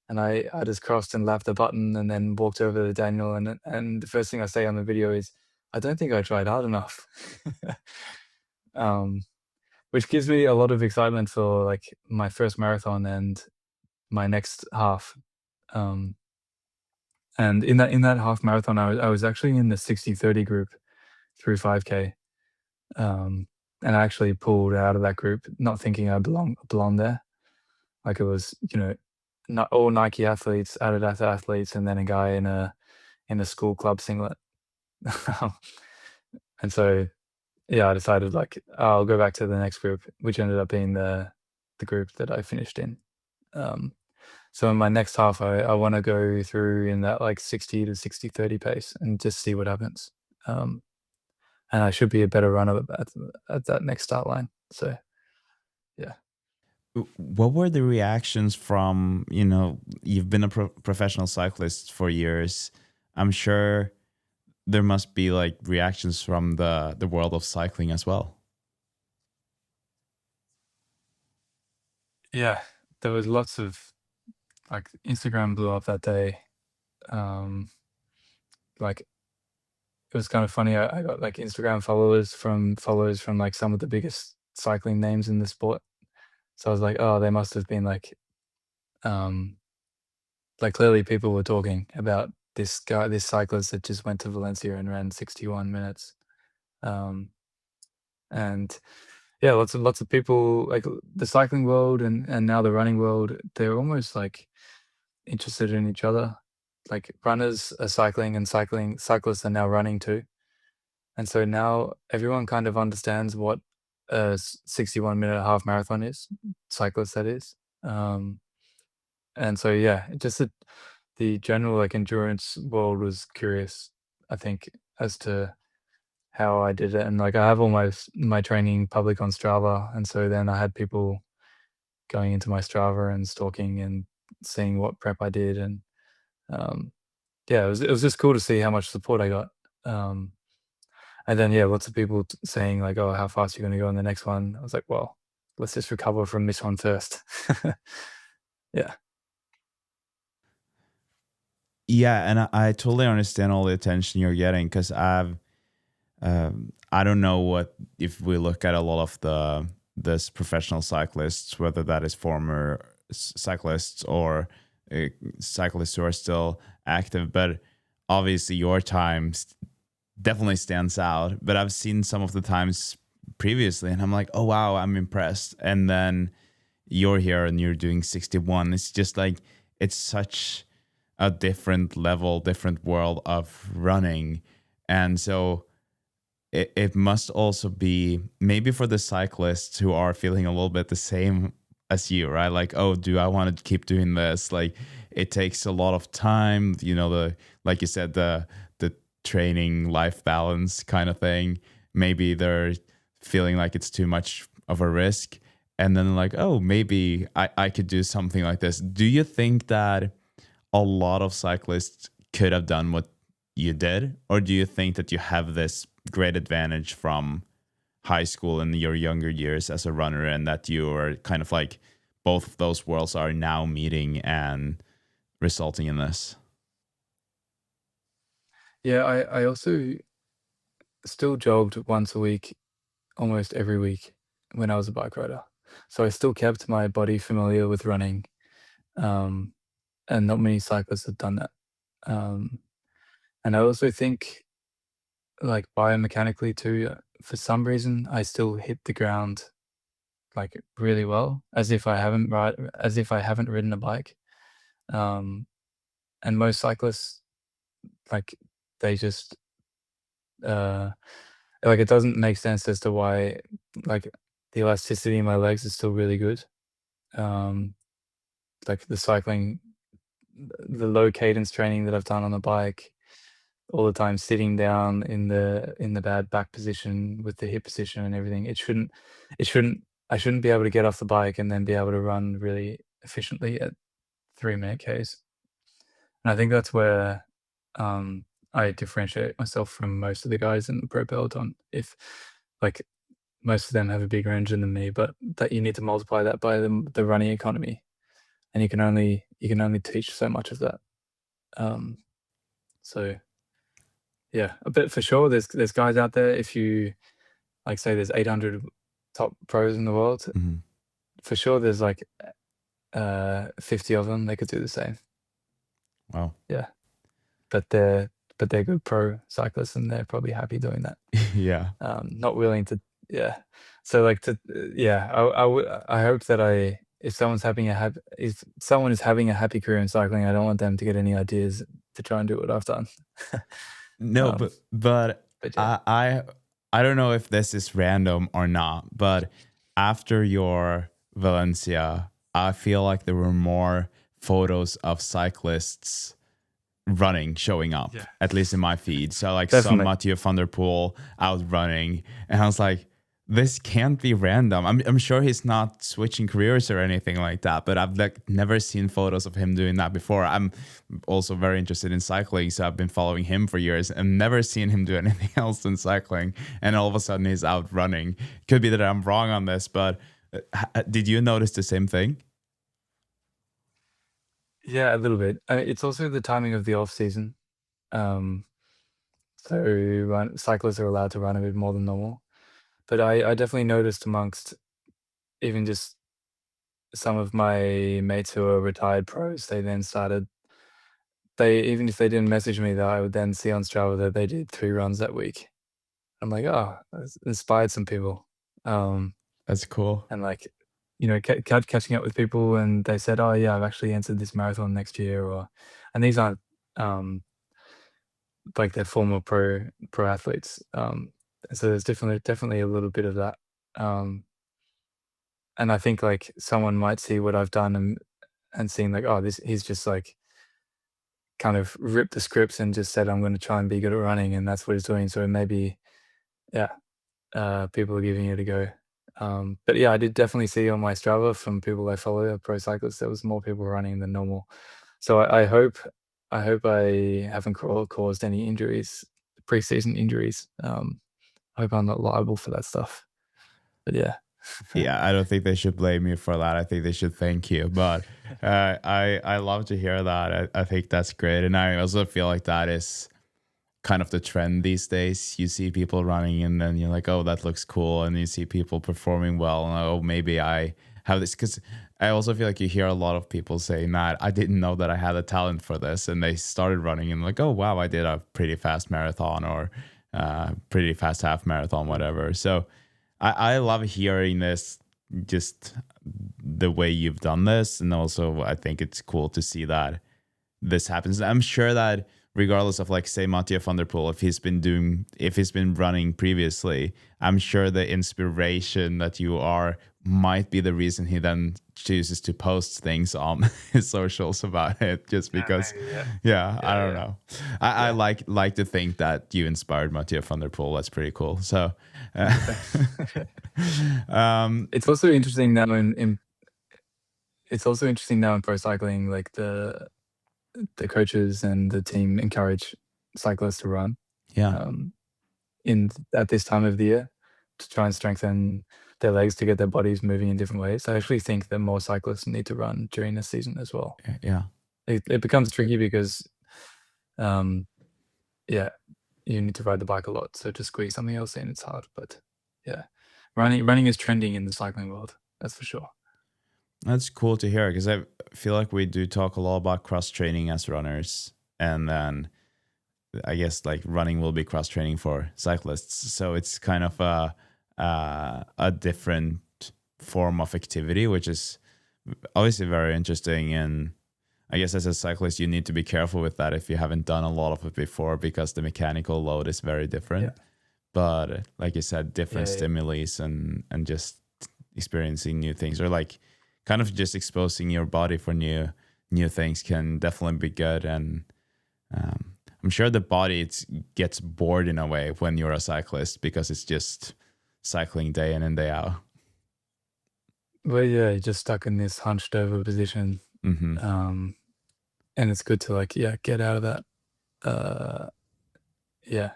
and I just crossed and lapped the button, and then walked over to Daniel, and the first thing I say on the video is, I don't think I tried hard enough. um, which gives me a lot of excitement for like my first marathon and my next half. Um, and in that half marathon, I was actually in the 60-30 group through 5K. And I actually pulled out of that group, not thinking I belong there. Like it was, not all Nike athletes, Adidas athletes, and then a guy in a school club singlet. And so, yeah, I decided like I'll go back to the next group, which ended up being the group that I finished in. Um, so in my next half, I want to go through in that like 60 to 60-30 pace and just see what happens. Um, and I should be a better runner at that next start line. So yeah. What were the reactions from, you've been a professional cyclist for years. I'm sure there must be like reactions from the world of cycling as well. Yeah, there was lots of like Instagram blew up that day. Um, like it was kind of funny. I got like Instagram followers from like some of the biggest cycling names in the sport. So I was like, oh, they must have been um, like clearly people were talking about this guy, this cyclist that just went to Valencia and ran 61 minutes. Um, and yeah, lots of people like the cycling world and now the running world. They're almost like interested in each other. Like runners are cycling and cyclists are now running too. And so now everyone kind of understands what a 61-minute half marathon is, cyclist that is. Um, and so yeah, just the general like endurance world was curious, I think, as to how I did it. And like I have all my training public on Strava, and so then I had people going into my Strava and stalking and seeing what prep I did, and um, yeah, it was just cool to see how much support I got. Um, and then yeah, lots of people saying like, "Oh, how fast are you going to go in the next one?" I was like, "Well, let's just recover from this one first." Yeah. Yeah, and I totally understand all the attention you're getting because I don't know what if we look at a lot of this professional cyclists, whether that is former cyclists or uh, cyclists who are still active, but obviously your time definitely stands out. But I've seen some of the times previously, and I'm like, oh wow, I'm impressed. And then you're here and you're doing 61. It's just like it's such a different level, different world of running, and so it must also be maybe for the cyclists who are feeling a little bit the same as you, right? Like, oh, do I want to keep doing this? Like, it takes a lot of time, the like you said, the training life balance kind of thing. Maybe they're feeling like it's too much of a risk. And then like, oh, maybe I could do something like this. Do you think that a lot of cyclists could have done what you did? Or do you think that you have this great advantage from high school and your younger years as a runner, and that you are kind of like both of those worlds are now meeting and resulting in this? Yeah, I also still jogged once a week, almost every week when I was a bike rider. So I still kept my body familiar with running, um, and not many cyclists have done that. Um, and I also think, like biomechanically too, for some reason, I still hit the ground like really well, as if I haven't ridden a bike. Um, and most cyclists, like they just uh, like it doesn't make sense as to why like the elasticity in my legs is still really good. Um, like the cycling, the low cadence training that I've done on the bike all the time, sitting down in the bad back position with the hip position and everything. It shouldn't I shouldn't be able to get off the bike and then be able to run really efficiently at 3-minute Ks. And I think that's where I differentiate myself from most of the guys in the pro peloton. If like most of them have a bigger engine than me, but that you need to multiply that by the running economy, and you can only teach so much of that. So yeah, but for sure, there's guys out there. If you like, say there's 800 top pros in the world, for sure there's like 50 of them. They could do the same. Wow. Yeah, but they're good pro cyclists, and they're probably happy doing that. Yeah. Not willing to. Yeah. So like to yeah, I hope that if someone is having a happy career in cycling, I don't want them to get any ideas to try and do what I've done. No, but yeah. I don't know if this is random or not, but after your Valencia, I feel like there were more photos of cyclists running showing up, at least in my feed. So like some Mathieu van der Poel out running, and I was like, this can't be random. I'm sure he's not switching careers or anything like that, but I've like never seen photos of him doing that before. I'm also very interested in cycling, so I've been following him for years and never seen him do anything else than cycling. And all of a sudden he's out running. Could be that I'm wrong on this, but did you notice the same thing? Yeah, a little bit. It's also the timing of the off season. So cyclists are allowed to run a bit more than normal. But I definitely noticed amongst even just some of my mates who are retired pros, they then started. Even if they didn't message me, though, I would then see on Strava that they did 3 runs that week. I'm like, oh, that's inspired some people. That's cool. And like, you know, catching up with people, and they said, oh yeah, I've actually entered this marathon next year, and these aren't like they're former pro athletes. So there's definitely a little bit of that. And I think like someone might see what I've done and seeing like, oh, he's just like kind of ripped the scripts and just said, I'm going to try and be good at running, and that's what he's doing. So maybe, yeah, people are giving it a go. But yeah, I did definitely see on my Strava from people I follow, pro cyclists, there was more people running than normal. So I hope I haven't caused any injuries, preseason injuries. I hope I'm not liable for that stuff. But yeah. Yeah, I don't think they should blame you for that. I think they should thank you. But I love to hear that. I think that's great, and I also feel like that is kind of the trend these days. You see people running, and then you're like, oh, that looks cool, and you see people performing well, and oh, maybe I have this. Because I also feel like you hear a lot of people saying that I didn't know that I had a talent for this, and they started running and like, oh wow, I did a pretty fast marathon or pretty fast half marathon, whatever. So I love hearing this, just the way you've done this. And also I think it's cool to see that this happens. I'm sure that regardless of like say Mathieu van der Poel, if he's been running previously, I'm sure the inspiration that you are might be the reason he then chooses to post things on his socials about it, just because I don't know. I like to think that you inspired Mathieu van der Poel. That's pretty cool. So it's also interesting now in pro cycling, like the coaches and the team encourage cyclists to run at this time of the year to try and strengthen their legs, to get their bodies moving in different ways. I actually think that more cyclists need to run during the season as well. Yeah. It becomes tricky because you need to ride the bike a lot, so to squeeze something else in, it's hard. But yeah, running is trending in the cycling world, that's for sure. That's cool to hear, because I feel like we do talk a lot about cross training as runners, and then I guess like running will be cross training for cyclists. So it's kind of a different form of activity, which is obviously very interesting. And I guess as a cyclist, you need to be careful with that if you haven't done a lot of it before, because the mechanical load is very different. Yeah. But like you said, different stimuli and just experiencing new things, or like kind of just exposing your body for new things can definitely be good. And I'm sure the body gets bored in a way when you're a cyclist, because it's just cycling day in and day out. Well, yeah, you're just stuck in this hunched over position, Mm-hmm. um, and it's good to, like, yeah, get out of that, uh, yeah,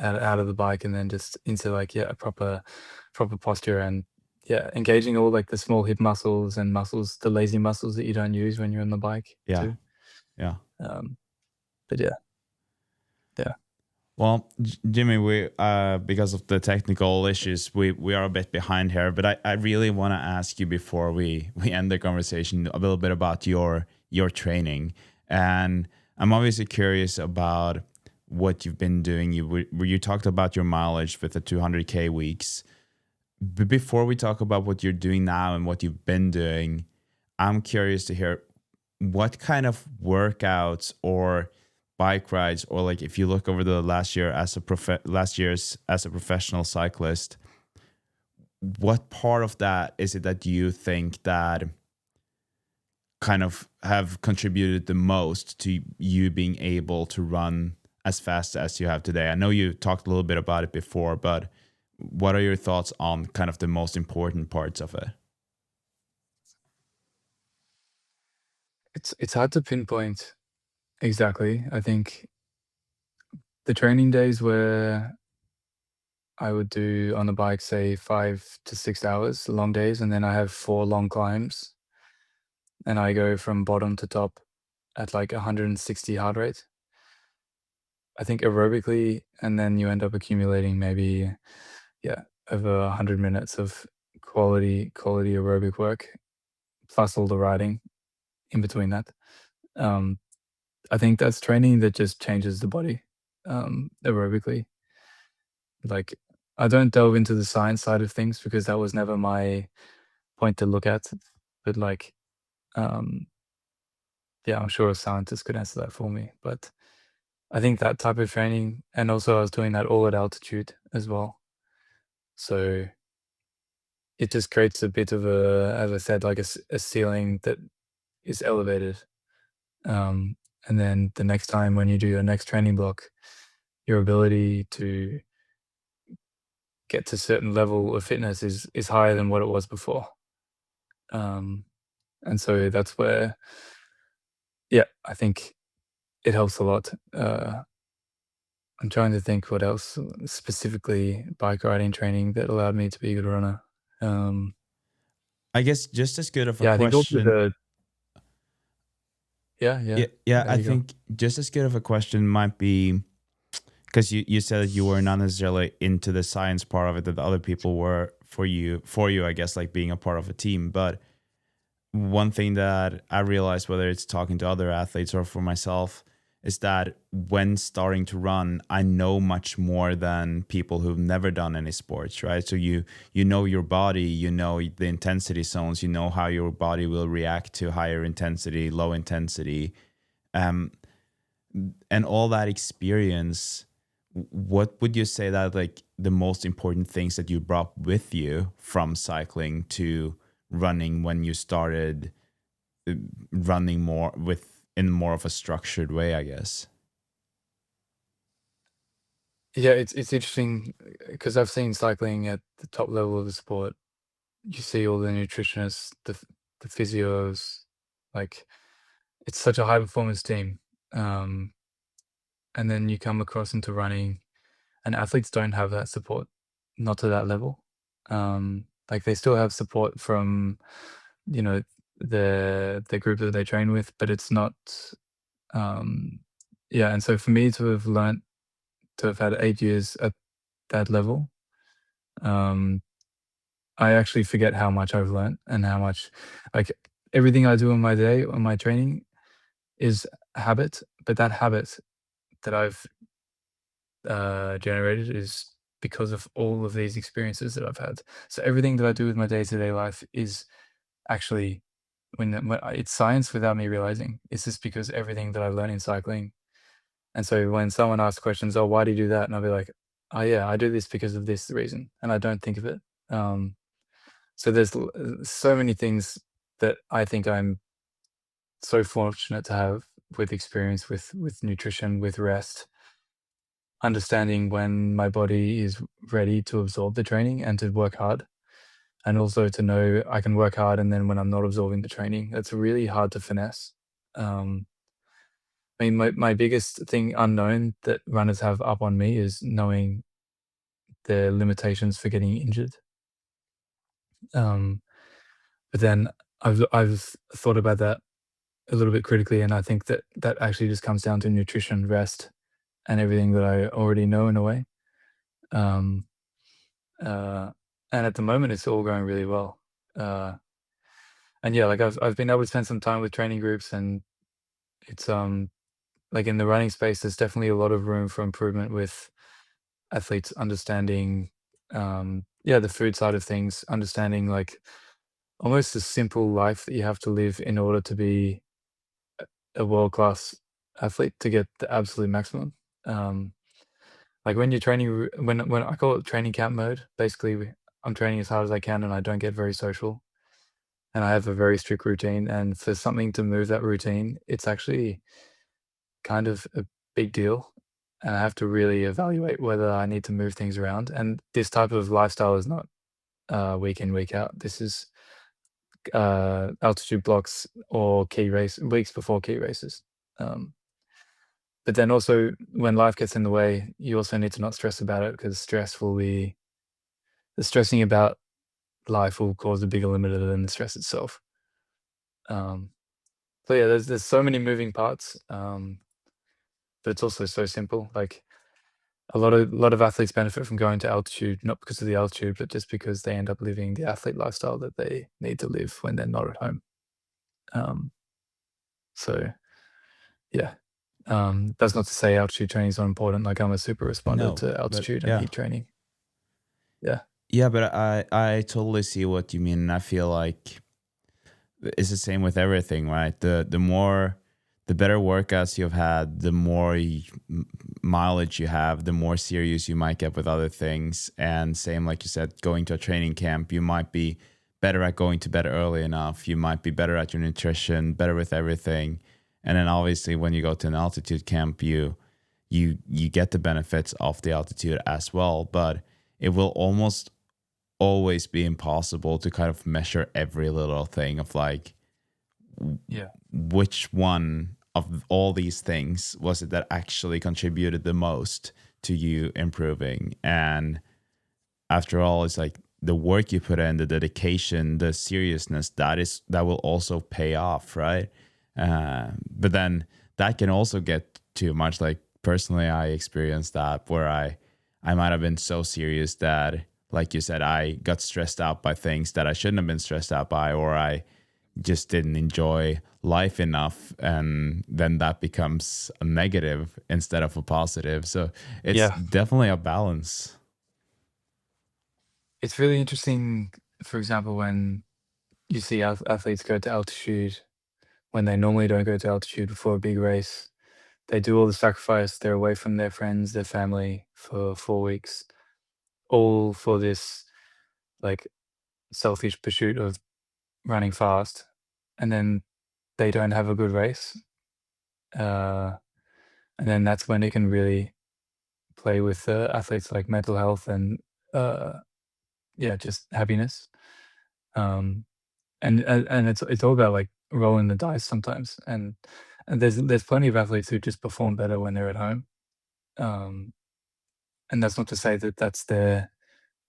out of the bike and then just into, like, yeah, a proper posture and, yeah, engaging all, like, the small hip muscles and muscles, the lazy muscles that you don't use when you're on the bike Yeah, too. yeah. Um, but yeah, yeah. Well, Jimmy, we because of the technical issues, we are a bit behind here. But I really want to ask you before we end the conversation a little bit about your training, and I'm obviously curious about what you've been doing. You talked about your mileage with the 200K weeks. But before we talk about what you're doing now and what you've been doing, I'm curious to hear what kind of workouts or bike rides, or like if you look over the last year's as a professional cyclist, what part of that is it that you think that kind of have contributed the most to you being able to run as fast as you have today? I know you talked a little bit about it before, but what are your thoughts on kind of the most important parts of it? It's hard to pinpoint exactly. I think the training days where I would do on the bike, say 5 to 6 hours, long days, and then I have 4 long climbs, and I go from bottom to top at, like, 160 heart rate. I think aerobically, and then you end up accumulating maybe, yeah, over 100 minutes of quality aerobic work, plus all the riding in between that. Um, I think that's training that just changes the body, aerobically. Like, I don't delve into the science side of things because that was never my point to look at, but, like, um, yeah, I'm sure a scientist could answer that for me, but I think that type of training, and also I was doing that all at altitude as well, so it just creates a bit of a, as I said, like a ceiling that is elevated, and then the next time when you do your next training block, your ability to get to certain level of fitness is higher than what it was before, um, and so that's where, yeah, I think it helps a lot. I'm trying to think what else, specifically bike riding training that allowed me to be a good runner. Um, I guess just as good of a yeah, I think also question. yeah, Yeah, yeah, there I you go. think just as good of a question might be because you said that you were not necessarily into the science part of it, that other people were for you, I guess, like being a part of a team. But one thing that I realized, whether it's talking to other athletes or for myself, is that when starting to run, I know much more than people who've never done any sports, right? So you know your body, you know the intensity zones, you know how your body will react to higher intensity, low intensity, um, and all that experience. What would you say that like the most important things that you brought with you from cycling to running when you started uh, running more with in more of a structured way, I guess? Yeah, it's interesting because I've seen cycling at the top level of the sport. You see all the nutritionists, the physios, like it's such a high performance team. Um, and then you come across into running, and athletes don't have that support, not to that level. Like they still have support from, you know, the group that they train with, but it's not. Um, yeah, and so for me to have learnt to have had 8 years at that level, um, I actually forget how much I've learnt and how much, like, everything I do in my day, on my training is habit, but that habit that I've, generated is because of all of these experiences that I've had. So everything that I do with my day-to-day life is actually when it's science without me realizing. It's just because everything that I learned in cycling. And so when someone asks questions, "Oh, why do you do that?" And I'll be like, "Oh, yeah, I do this because of this reason," and I don't think of it. So there's so many things that I think I'm so fortunate to have with experience with nutrition, with rest, understanding when my body is ready to absorb the training and to work hard. and also to know I can work hard, and then when I'm not absorbing the training, it's really hard to finesse. Um, I mean, my biggest thing unknown that runners have up on me is knowing the limitations for getting injured. Um, but then I've thought about that a little bit critically, and I think that that actually just comes down to nutrition, rest, and everything that I already know in a way. Um, uh, and at the moment, it's all going really well. Uh, and yeah, like I've been able to spend some time with training groups, and it's like in the running space, there's definitely a lot of room for improvement with athletes understanding, yeah, the food side of things, understanding like almost a simple life that you have to live in order to be a world class athlete to get the absolute maximum. Um, like when you're training, when I call it training camp mode, basically I'm training as hard as I can and I don't get very social and I have a very strict routine. And for something to move that routine, it's actually kind of a big deal. And I have to really evaluate whether I need to move things around. And this type of lifestyle is not week in, week out. This is altitude blocks or key race weeks before key races. Um, but then also when life gets in the way, you also need to not stress about it because stress will be the stressing about life will cause a bigger limiter than the stress itself. Um, so yeah, there's so many moving parts, but it's also so simple. Like a lot of athletes benefit from going to altitude, not because of the altitude, but just because they end up living the athlete lifestyle that they need to live when they're not at home. Um, so yeah, that's not to say altitude training is not important. Like I'm a super responder No, to but altitude and yeah. heat training. Yeah, Yeah, but I totally see what you mean. And I feel like it's the same with everything, right? The more, the better workouts you've had, the more mileage you have, the more serious you might get with other things. And same, like you said, going to a training camp, you might be better at going to bed early enough. You might be better at your nutrition, better with everything. And then obviously when you go to an altitude camp, you get the benefits of the altitude as well. But it will almost always be impossible to kind of measure every little thing of like yeah, which one of all these things was it that actually contributed the most to you improving. And after all, it's like the work you put in, the dedication, the seriousness, that will also pay off, right? But then that can also get too much. Like personally, I experienced that where I might have been so serious that, like you said, I got stressed out by things that I shouldn't have been stressed out by, or I just didn't enjoy life enough, and then that becomes a negative instead of a positive. So it's yeah. definitely a balance. It's really interesting. For example, when you see athletes go to altitude when they normally don't go to altitude before a big race. They do all the sacrifice. They're away from their friends, their family for 4 weeks, all for this like selfish pursuit of running fast. And then they don't have a good race. Uh, and then that's when it can really play with athletes like mental health and uh, yeah, just happiness. Um, and it's all about like rolling the dice sometimes. And there's plenty of athletes who just perform better when they're at home. Um, and that's not to say that that's their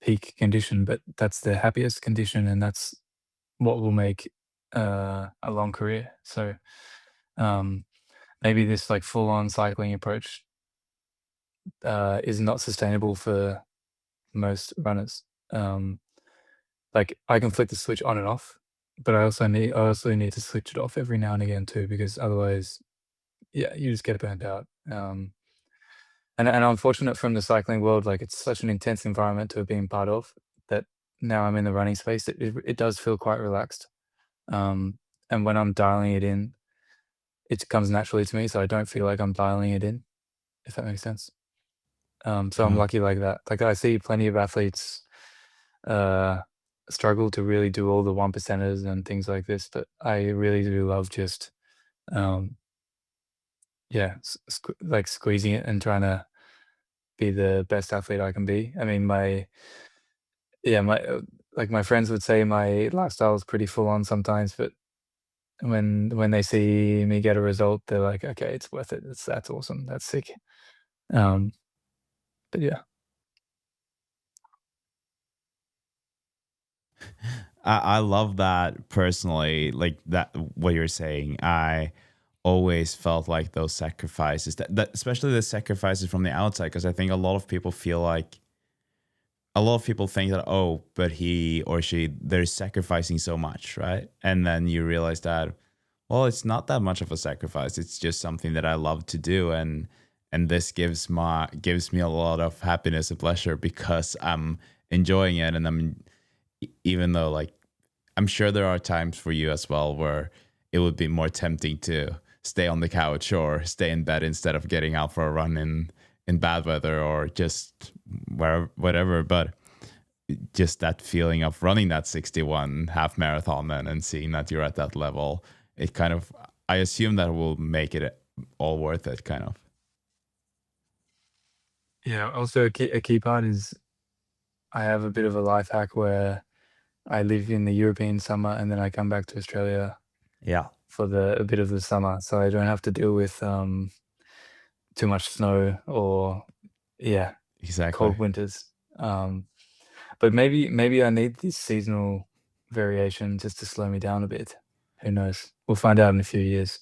peak condition, but that's their happiest condition, and that's what will make a long career. So um, maybe this like full on cycling approach is not sustainable for most runners. Um, like I can flick the switch on and off, but I also need to switch it off every now and again too, because otherwise, yeah, you just get burnt out. And I'm fortunate from the cycling world, like it's such an intense environment to have been part of that now I'm in the running space. It does feel quite relaxed. And when I'm dialing it in, it comes naturally to me, so I don't feel like I'm dialing it in, if that makes sense. So I'm Uh, lucky like that. Like I see plenty of athletes uh, struggle to really do all the one percenters and things like this, but I really do love just um, yeah, like squeezing it and trying to be the best athlete I can be. I mean, my like my friends would say my lifestyle is pretty full on sometimes, but when they see me get a result, they're like, "Okay, it's worth it. That's awesome. That's sick." Um, but yeah. I love that personally, like that what you're saying. I always felt like those sacrifices, that especially the sacrifices from the outside, because I think a lot of people feel like a lot of people think that, oh, but he or she, they're sacrificing so much, right? And then you realize that, well, it's not that much of a sacrifice. It's just something that I love to do, and this gives me a lot of happiness and pleasure because I'm enjoying it, and even though, like, I'm sure there are times for you as well where it would be more tempting to stay on the couch or stay in bed instead of getting out for a run in bad weather or just whatever. But just that feeling of running that 61 half marathon and seeing that you're at that level, it kind of, I assume that will make it all worth it, kind of. Yeah, also a key part is I have a bit of a life hack where I live in the European summer and then I come back to Australia Yeah, for a bit of the summer, so I don't have to deal with too much snow or yeah, exactly. cold winters. Um, but maybe I need this seasonal variation just to slow me down a bit. Who knows? We'll find out in a few years.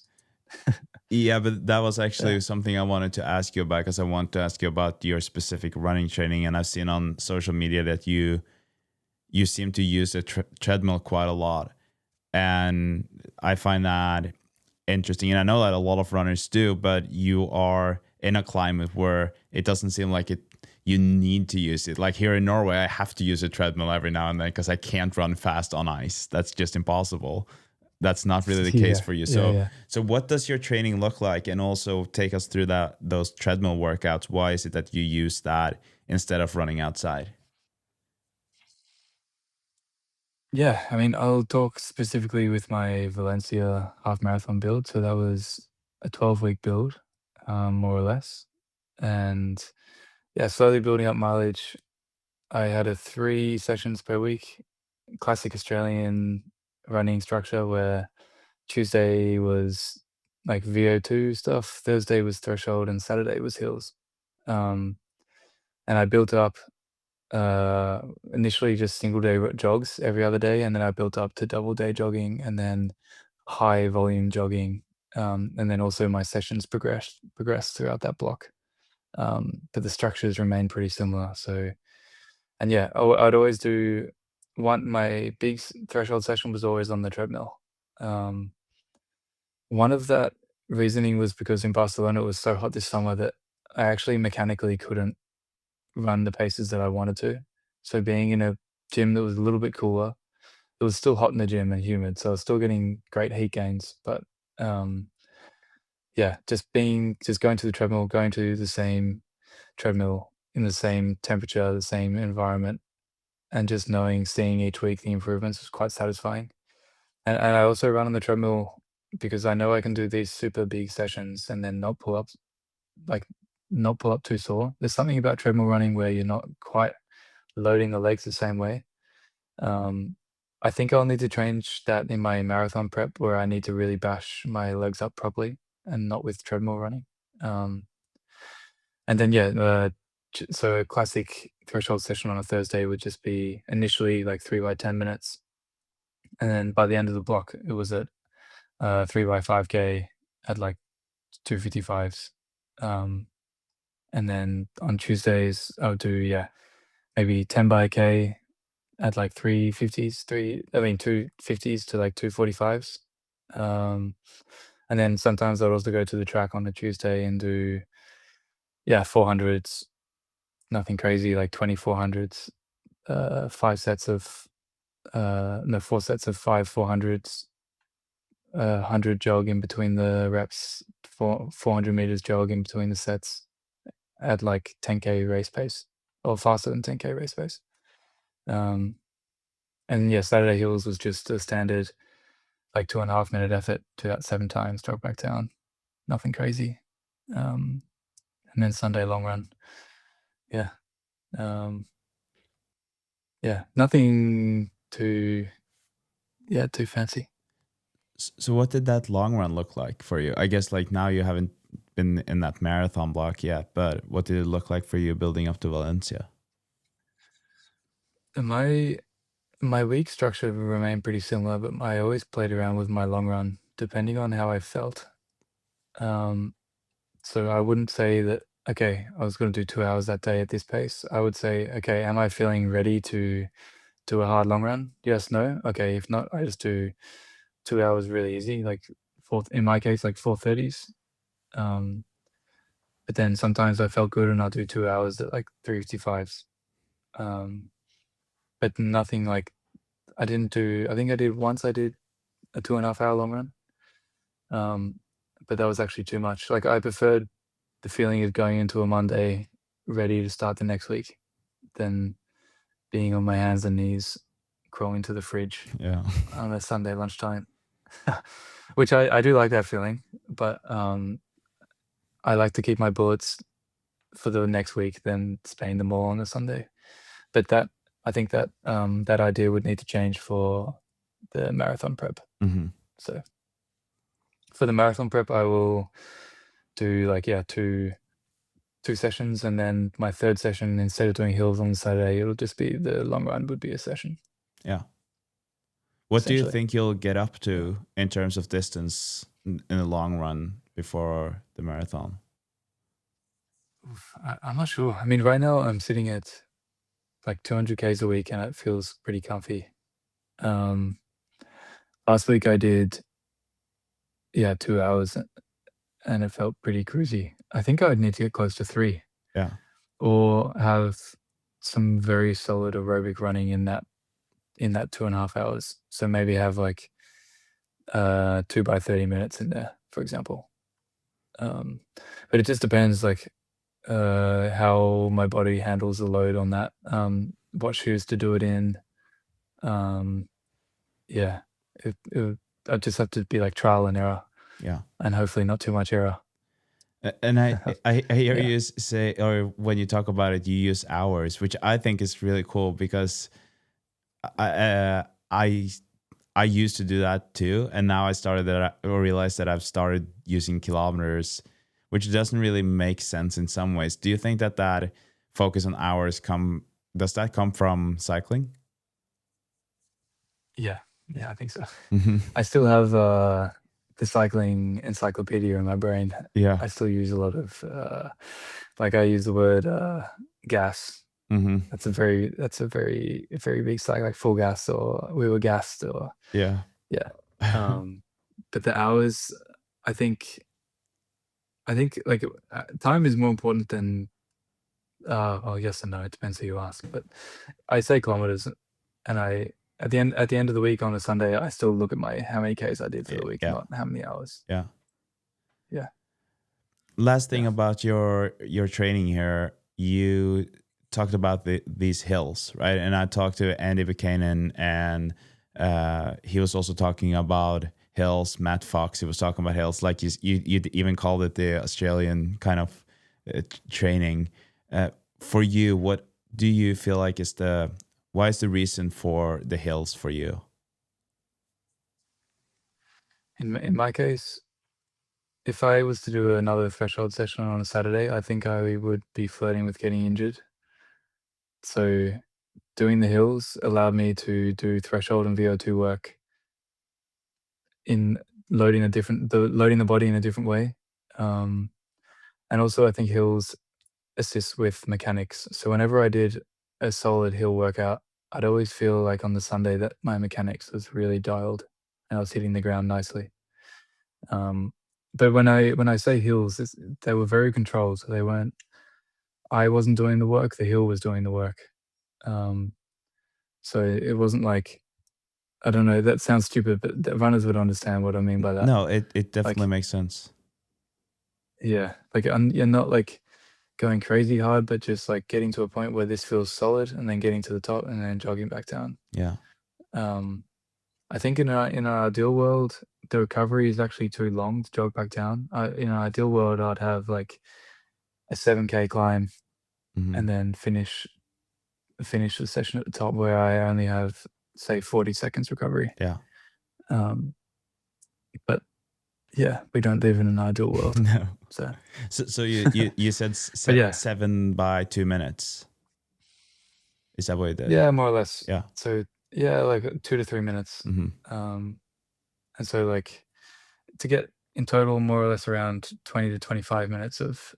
Yeah, but that was actually Yeah. something I wanted to ask you about, because I want to ask you about your specific running training. And I've seen on social media that you seem to use a treadmill quite a lot, and I find that interesting. And I know that a lot of runners do, but you are in a climate where it doesn't seem like it. You need to use it. Like here in Norway, I have to use a treadmill every now and then because I can't run fast on ice. That's just impossible. That's not really the case Yeah, for you. yeah, So, yeah. so what does your training look like? And also take us through those treadmill workouts. Why is it that you use that instead of running outside? Yeah, I mean, I'll talk specifically with my Valencia half marathon build. So that was a 12-week build, more or less. And yeah, slowly building up mileage. I had a 3 sessions per week, classic Australian running structure where Tuesday was like VO2 stuff, Thursday was threshold, and Saturday was hills. Um, and I built up uh, initially just single day jogs every other day, and then I built up to double day jogging and then high volume jogging. And then also my sessions progressed throughout that block. But the structures remain pretty similar. So, and yeah, I'd always do my big threshold session was always on the treadmill. Um, One of that reasoning was because in Barcelona it was so hot this summer that I actually mechanically couldn't run the paces that I wanted to. So being in a gym that was a little bit cooler, it was still hot in the gym and humid, so I was still getting great heat gains, but, um, yeah, just going to the treadmill, going to the same treadmill in the same temperature, the same environment, and just seeing each week the improvements was quite satisfying. And I also run on the treadmill because I know I can do these super big sessions and then like, not pull up too sore. There's something about treadmill running where you're not quite loading the legs the same way. Um, I think I'll need to change that in my marathon prep where I need to really bash my legs up properly and not with treadmill running. Um, and then, yeah, so a classic threshold session on a Thursday would just be initially like 3 by 10 minutes. And then by the end of the block, it was at 3 by 5K at like 2:55s. Um, and then on Tuesdays, I'll do, yeah, maybe 10 by K at like 250s to like 245s. Um, and then sometimes I'll also go to the track on a Tuesday and do, yeah, 400s, nothing crazy, like 2400s, 5 sets of, no, 4 sets of 5 400s, 100 jog in between the reps, 400 meters jog in between the sets at like 10K race pace or faster than 10K race pace. Um, and yeah, Saturday Hills was just a standard like 2.5 minute effort, do that 7 times, jog back down. Nothing crazy. Um, and then Sunday long run. Yeah. Um, yeah, nothing too fancy. So what did that long run look like for you? I guess like now you haven't been in that marathon block yet, but what did it look like for you building up to Valencia? And my week structure remained pretty similar, but I always played around with my long run depending on how I felt. So I wouldn't say that, okay, I was going to do 2 hours that day at this pace. I would say, okay, am I feeling ready to do a hard long run? Yes, no. Okay, if not, I just do 2 hours really easy, like in my case, like 4:30s. But then sometimes I felt good and I'll do 2 hours at like 3:55s. But nothing like I think I did once I did a 2.5 hour long run. But that was actually too much. Like I preferred the feeling of going into a Monday ready to start the next week than being on my hands and knees crawling to the fridge Yeah. on a Sunday lunchtime. Which I do like that feeling, but I like to keep my bullets for the next week than spending them all on a Sunday. But I think that idea would need to change for the marathon prep. Hmm. So for the marathon prep, I will do like two sessions, and then my third session, instead of doing hills on Saturday, it'll just be the long run would be a session, Yeah. What do you essentially. think you'll get up Yeah. to in terms of distance in the long run before the marathon? I'm not sure. I mean, right now I'm sitting at like 200 Ks a week and it feels pretty comfy. Um, Last week I did, 2 hours and it felt pretty cruisy. I think I'd need to get close to 3 Yeah. or have some very solid aerobic running in that 2.5 hours. So maybe have like 2 by 30 minutes in there, for example. But it just depends like how my body handles the load on that, what shoes to do it in. Um, yeah, I just have to be like trial and error, Yeah. and hopefully not too much error. And I hear Yeah, you say, or when you talk about it, you use hours, which I think is really cool because I I used to do that too, and now I started that or realized that I've started using kilometers, which doesn't really make sense in some ways. Do you think that that focus on hours does that come from cycling? yeah, yeah. I think so. Hmm. I still have the cycling encyclopedia in my brain. Yeah. I still use a lot of like I use the word gas. Hmm. That's a very big cycle, like full gas or we were gassed or Yeah. yeah. But the hours, I think like time is more important than well, yes and no. It depends who you ask. But I say kilometers, and I at the end of the week on a Sunday, I still look at my how many Ks I did for the week, Yeah. not how many hours. Yeah. Yeah, Last thing yeah, about your training here, you talked about these hills, right? And I talked to Andy Buchanan, and he was also talking about hills. Matt Fox, he was talking about hills, like you even called it the Australian kind of training. For you, what do you feel like is why is the reason for the hills for you? In my case, if I was to do another threshold session on a Saturday, I think I would be flirting with getting injured. So doing the hills allowed me to do threshold and VO2 work in loading the body in a different way. Um, and also I think hills assist with mechanics. So whenever I did a solid hill workout, I'd always feel like on the Sunday that my mechanics was really dialed and I was hitting the ground nicely. Um, but when I say hills, they were very controlled. So they weren't. I wasn't doing the work. The hill was doing the work. Um, so it wasn't like I don't know. That sounds stupid, but the runners would understand what I mean by that. No, it definitely Like, makes sense. yeah, like you're not like going crazy hard, but just like getting to a point where this feels solid, and then getting to the top, and then jogging back down. Yeah. Um, I think in our ideal world, the recovery is actually too long to jog back down. In an ideal world, I'd have like a 7K climb Hmm. and then finish finish the session at the top where I only have, say, 40 seconds recovery. Yeah. But yeah, we don't live in an ideal world. No. So So you said yeah. 7 by 2 minutes. Is that what you did? Yeah, more or less. Yeah. So yeah, like 2 to 3 minutes. Mm-hmm. And so like to get in total more or less around 20 to 25 minutes of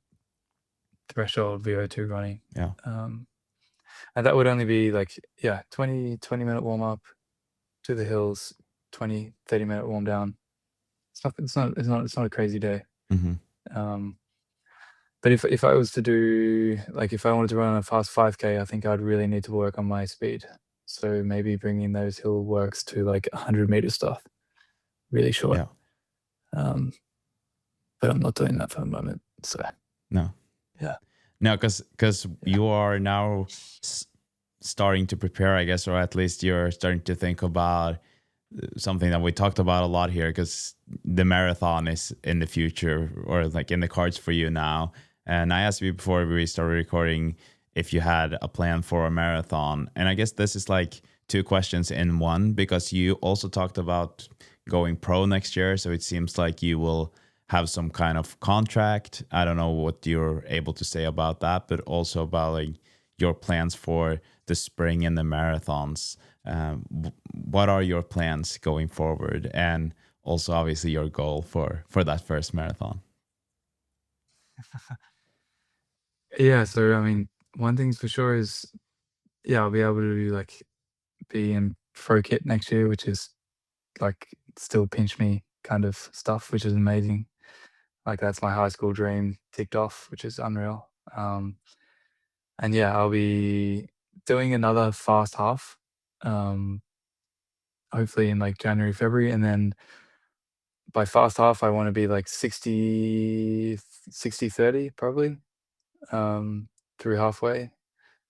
threshold VO2 running. Yeah. And that would only be like, 20-minute warm up to the hills, 20-30-minute warm down. It's not a crazy day. Mm-hmm. But if I was to do, like, if I wanted to run a fast 5K, I think I'd really need to work on my speed. So maybe bringing those hill works to like 100-meter stuff, really short. Yeah. But I'm not doing that for the moment. So No. yeah. No, because you are now starting to prepare, I guess, or at least you're starting to think about something that we talked about a lot here, because the marathon is in the future, or like in the cards for you now. And I asked you before we started recording if you had a plan for a marathon. And I guess this is like two questions in one, because you also talked about going pro next year. So it seems like you will have some kind of contract. I don't know what you're able to say about that, but also about like your plans for the spring and the marathons. What are your plans going forward, and also obviously your goal for that first marathon? Yeah, so I mean, one thing's for sure is, I'll be able to like be in pro kit next year, which is like still pinch me kind of stuff, which is amazing. Like that's my high school dream ticked off, which is unreal. And yeah, I'll be doing another fast half, hopefully in like January, February, and then by fast half I want to be like 60-30 probably, through halfway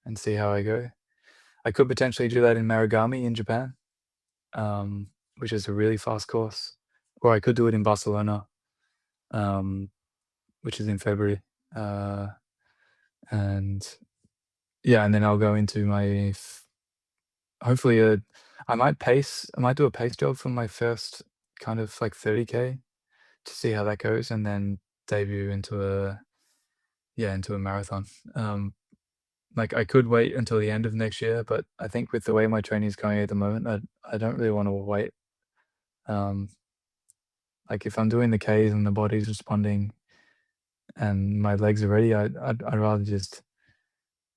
and see how I go. I could potentially do that in Marugami in Japan, which is a really fast course, or I could do it in Barcelona, which is in February. And yeah, and then I'll go into my hopefully I might do a pace job for my first kind of like 30K to see how that goes, and then debut into a marathon. Like I could wait until the end of next year, but I think with the way my training is going at the moment, I don't really want to wait. Like if I'm doing the Ks and the body's responding and my legs are ready, I'd rather just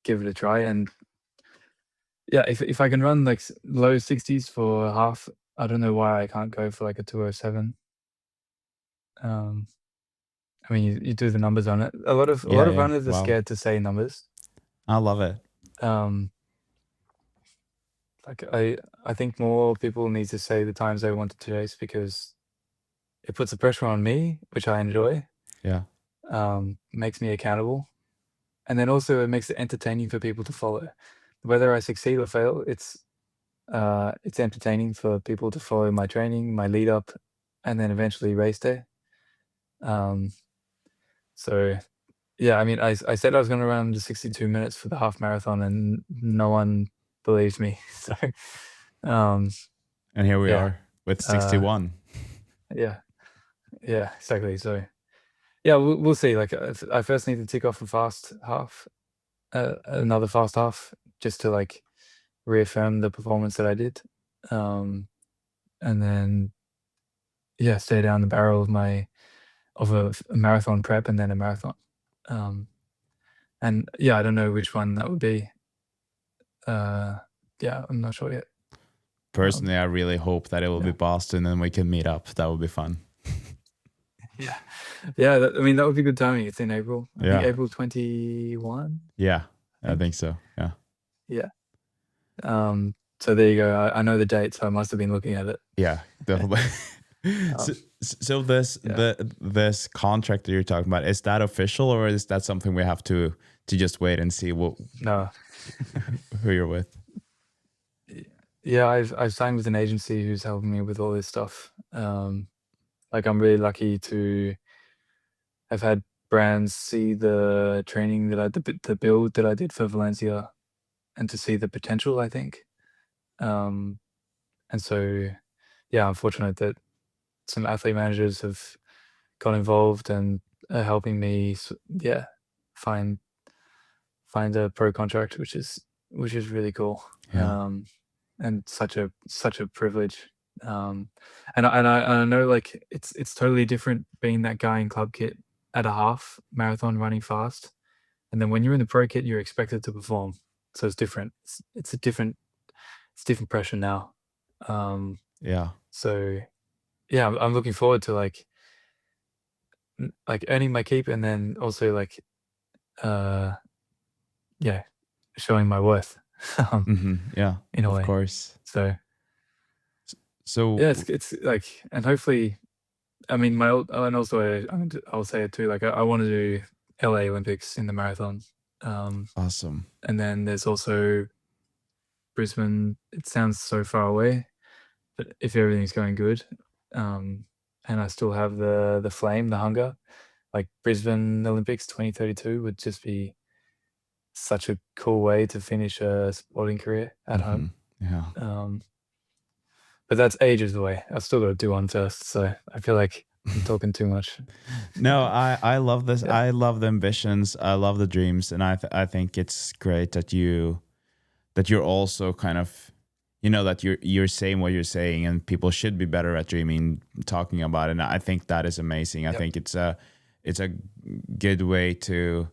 give it a try. And yeah, if I can run like low 60s for half, I don't know why I can't go for like a 207. I mean, you do the numbers on it. A lot of runners are scared to say numbers. I love it. Like I think more people need to say the times they want to chase, because it puts the pressure on me, which I enjoy. Yeah. Makes me accountable, and then also it makes it entertaining for people to follow. Whether I succeed or fail, it's entertaining for people to follow my training, my lead up, and then eventually race day. So yeah, I mean, I said I was going to run the 62 minutes for the half marathon, and no one believes me. So, and here we are with 61. Yeah, exactly. So, yeah, we'll see. Like, I first need to tick off a fast half, another fast half, just to like reaffirm the performance that I did, and then stay down the barrel of a marathon prep, and then a marathon. And yeah, I don't know which one that would be. Yeah, I'm not sure yet. Personally, I really hope that it will be Boston and we can meet up. That would be fun. Yeah. I mean, that would be good timing. It's in April. I think Yeah. April 21. Yeah, I think so. Yeah. Yeah. So there you go. I know the date, so I must have been looking at it. Yeah, definitely. So this contract that you're talking about, is that official, or is that something we have to just wait and see what No. who you're with? Yeah, I've signed with an agency who's helping me with all this stuff. Like I'm really lucky to have had brands see the training that the build that I did for Valencia, and to see the potential, I think. And so, yeah, I'm fortunate that some athlete managers have got involved and are helping me, yeah, find a pro contract, which is really cool. Yeah. And such a privilege. And I know, like, it's totally different being that guy in club kit at a half marathon running fast, and then when you're in the pro kit, you're expected to perform. So it's different. It's different pressure now. Yeah. So yeah, I'm looking forward to like earning my keep, and then also like uh yeah, showing my worth um, Yeah, in a of way. course. So So yeah, it's like, and hopefully, I mean, and also I'll say it too. Like I want to do LA Olympics in the marathon, awesome. and then there's also Brisbane. It sounds so far away, but if everything's going good, and I still have the flame, the hunger, like Brisbane Olympics 2032 would just be such a cool way to finish a sporting career at home. Yeah. But that's ages away. I've still got to do one first, so I feel like I'm talking too much. No, I love this. Yeah. I love the ambitions. I love the dreams, and I think it's great that you're also kind of, that you're saying what you're saying, and people should be better at dreaming, talking about it. And I think that is amazing. I Yep. think it's a good way to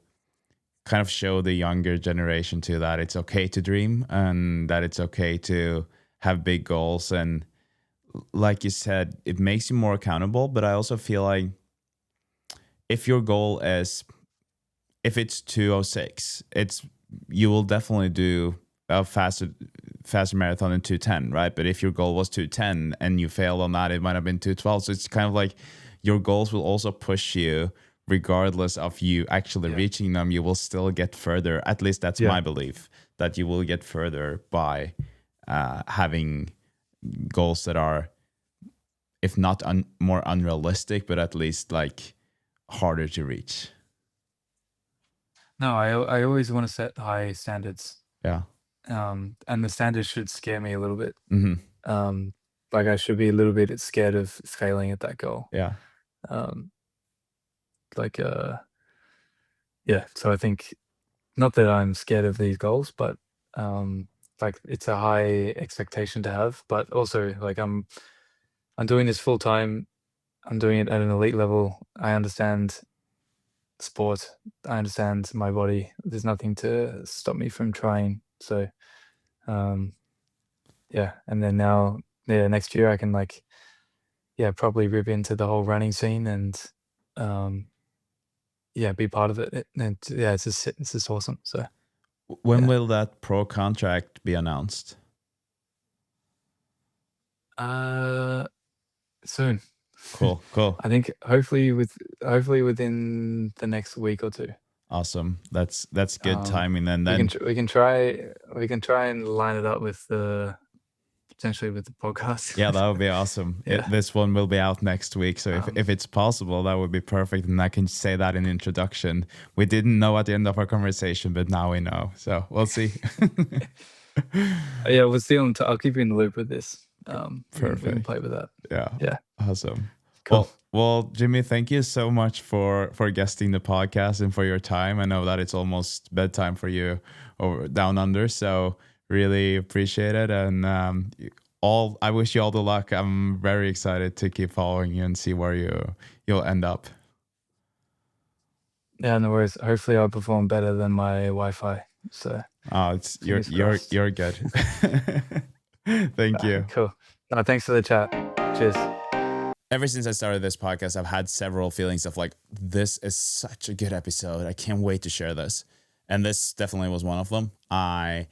kind of show the younger generation too that it's okay to dream, and that it's okay to have big goals. And like you said, it makes you more accountable. But I also feel like if your goal is, if it's 206, you will definitely do a faster marathon in 210, right? But if your goal was 210 and you failed on that, it might have been 212. So it's kind of like your goals will also push you, regardless of you actually reaching them. You will still get further. At least that's my belief, that you will get further by having goals that are, if not more unrealistic, but at least like harder to reach. No, I always want to set high standards. Yeah. And the standards should scare me a little bit. Mm-hmm. Like I should be a little bit scared of failing at that goal. Yeah. Like yeah. So I think, not that I'm scared of these goals, but like it's a high expectation to have. But also, like I'm doing this full time. I'm doing it at an elite level. I understand sport. I understand my body. There's nothing to stop me from trying. So, yeah. And then now, next year I can probably rip into the whole running scene and, be part of it. And yeah, it's just awesome. So when will that pro contract be announced? Soon. Cool. I think hopefully within the next week or two. Awesome. That's good timing. And then we can try and line it up with potentially with the podcast. yeah, that would be awesome. Yeah. This one will be out next week. So if it's possible, that would be perfect. And I can say that in introduction. We didn't know at the end of our conversation, but now we know. So we'll see. Yeah, we'll see. I'll keep you in the loop with this. Perfect. We can play with that. Yeah. Awesome. Cool. Well, Jimmy, thank you so much for guesting the podcast and for your time. I know that it's almost bedtime for you over down under, so really appreciate it. And I wish you all the luck. I'm very excited to keep following you and see where you'll end up. Yeah, no worries. Hopefully, I'll perform better than my Wi-Fi. So you're good. Thank you. Cool. No, thanks for the chat. Cheers. Ever since I started this podcast, I've had several feelings of like, this is such a good episode. I can't wait to share this. And this definitely was one of them. I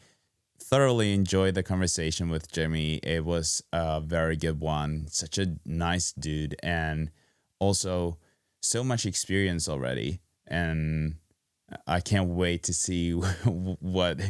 thoroughly enjoyed the conversation with Jimmy. It was a very good one. Such a nice dude, and also so much experience already. And I can't wait to see what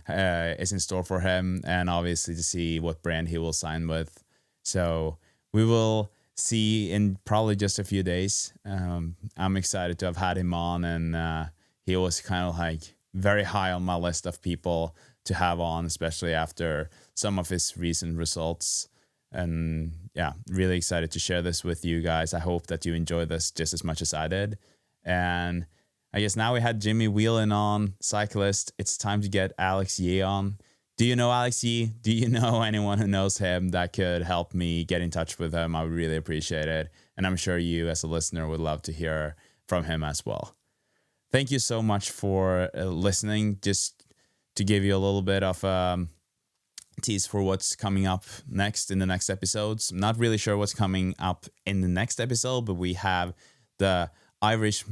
is in store for him, and obviously to see what brand he will sign with. So we will see in probably just a few days. I'm excited to have had him on, and he was kind of like very high on my list of people to have on, especially after some of his recent results. And yeah, really excited to share this with you guys. I hope that you enjoyed this just as much as I did. And I guess now we had Jimmy Whelan on, Cyclist. It's time to get Alex Yee on. Do you know Alex Yee? Do you know anyone who knows him that could help me get in touch with him? I would really appreciate it. And I'm sure you as a listener would love to hear from him as well. Thank you so much for listening. Just to give you a little bit of tease for what's coming up next in the next episodes. I'm not really sure what's coming up in the next episode, but we have the Irish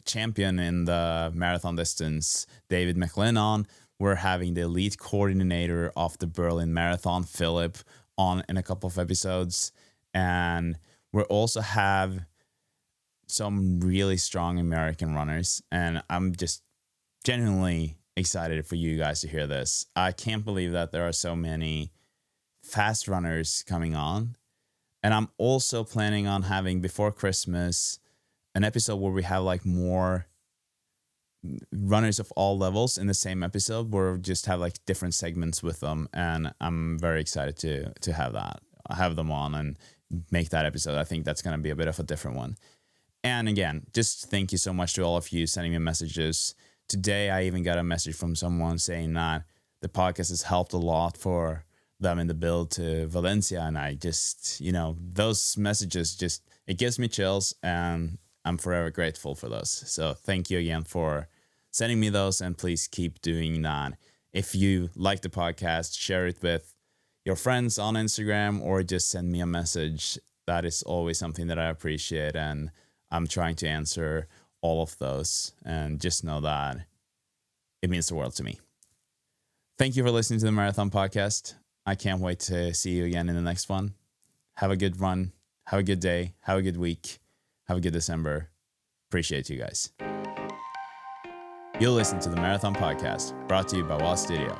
champion in the marathon distance, David McLean, on. We're having the elite coordinator of the Berlin Marathon, Philip, on in a couple of episodes. And we'll also have some really strong American runners. And I'm just genuinely excited for you guys to hear this. I can't believe that there are so many fast runners coming on. And I'm also planning on having, before Christmas, an episode where we have like more runners of all levels in the same episode, where we just have like different segments with them. And I'm very excited to have that, have them on and make that episode. I think that's going to be a bit of a different one. And again, just thank you so much to all of you sending me messages. Today, I even got a message from someone saying that the podcast has helped a lot for them in the build to Valencia. And I just, those messages just, it gives me chills, and I'm forever grateful for those. So thank you again for sending me those, and please keep doing that. If you like the podcast, share it with your friends on Instagram or just send me a message. That is always something that I appreciate, and I'm trying to answer all of those, and just know that it means the world to me. Thank you for listening to the Marathon Podcast. I can't wait to see you again in the next one. Have a good run. Have a good day. Have a good week. Have a good December. Appreciate you guys. You'll listen to the Marathon Podcast, brought to you by Wall Studio.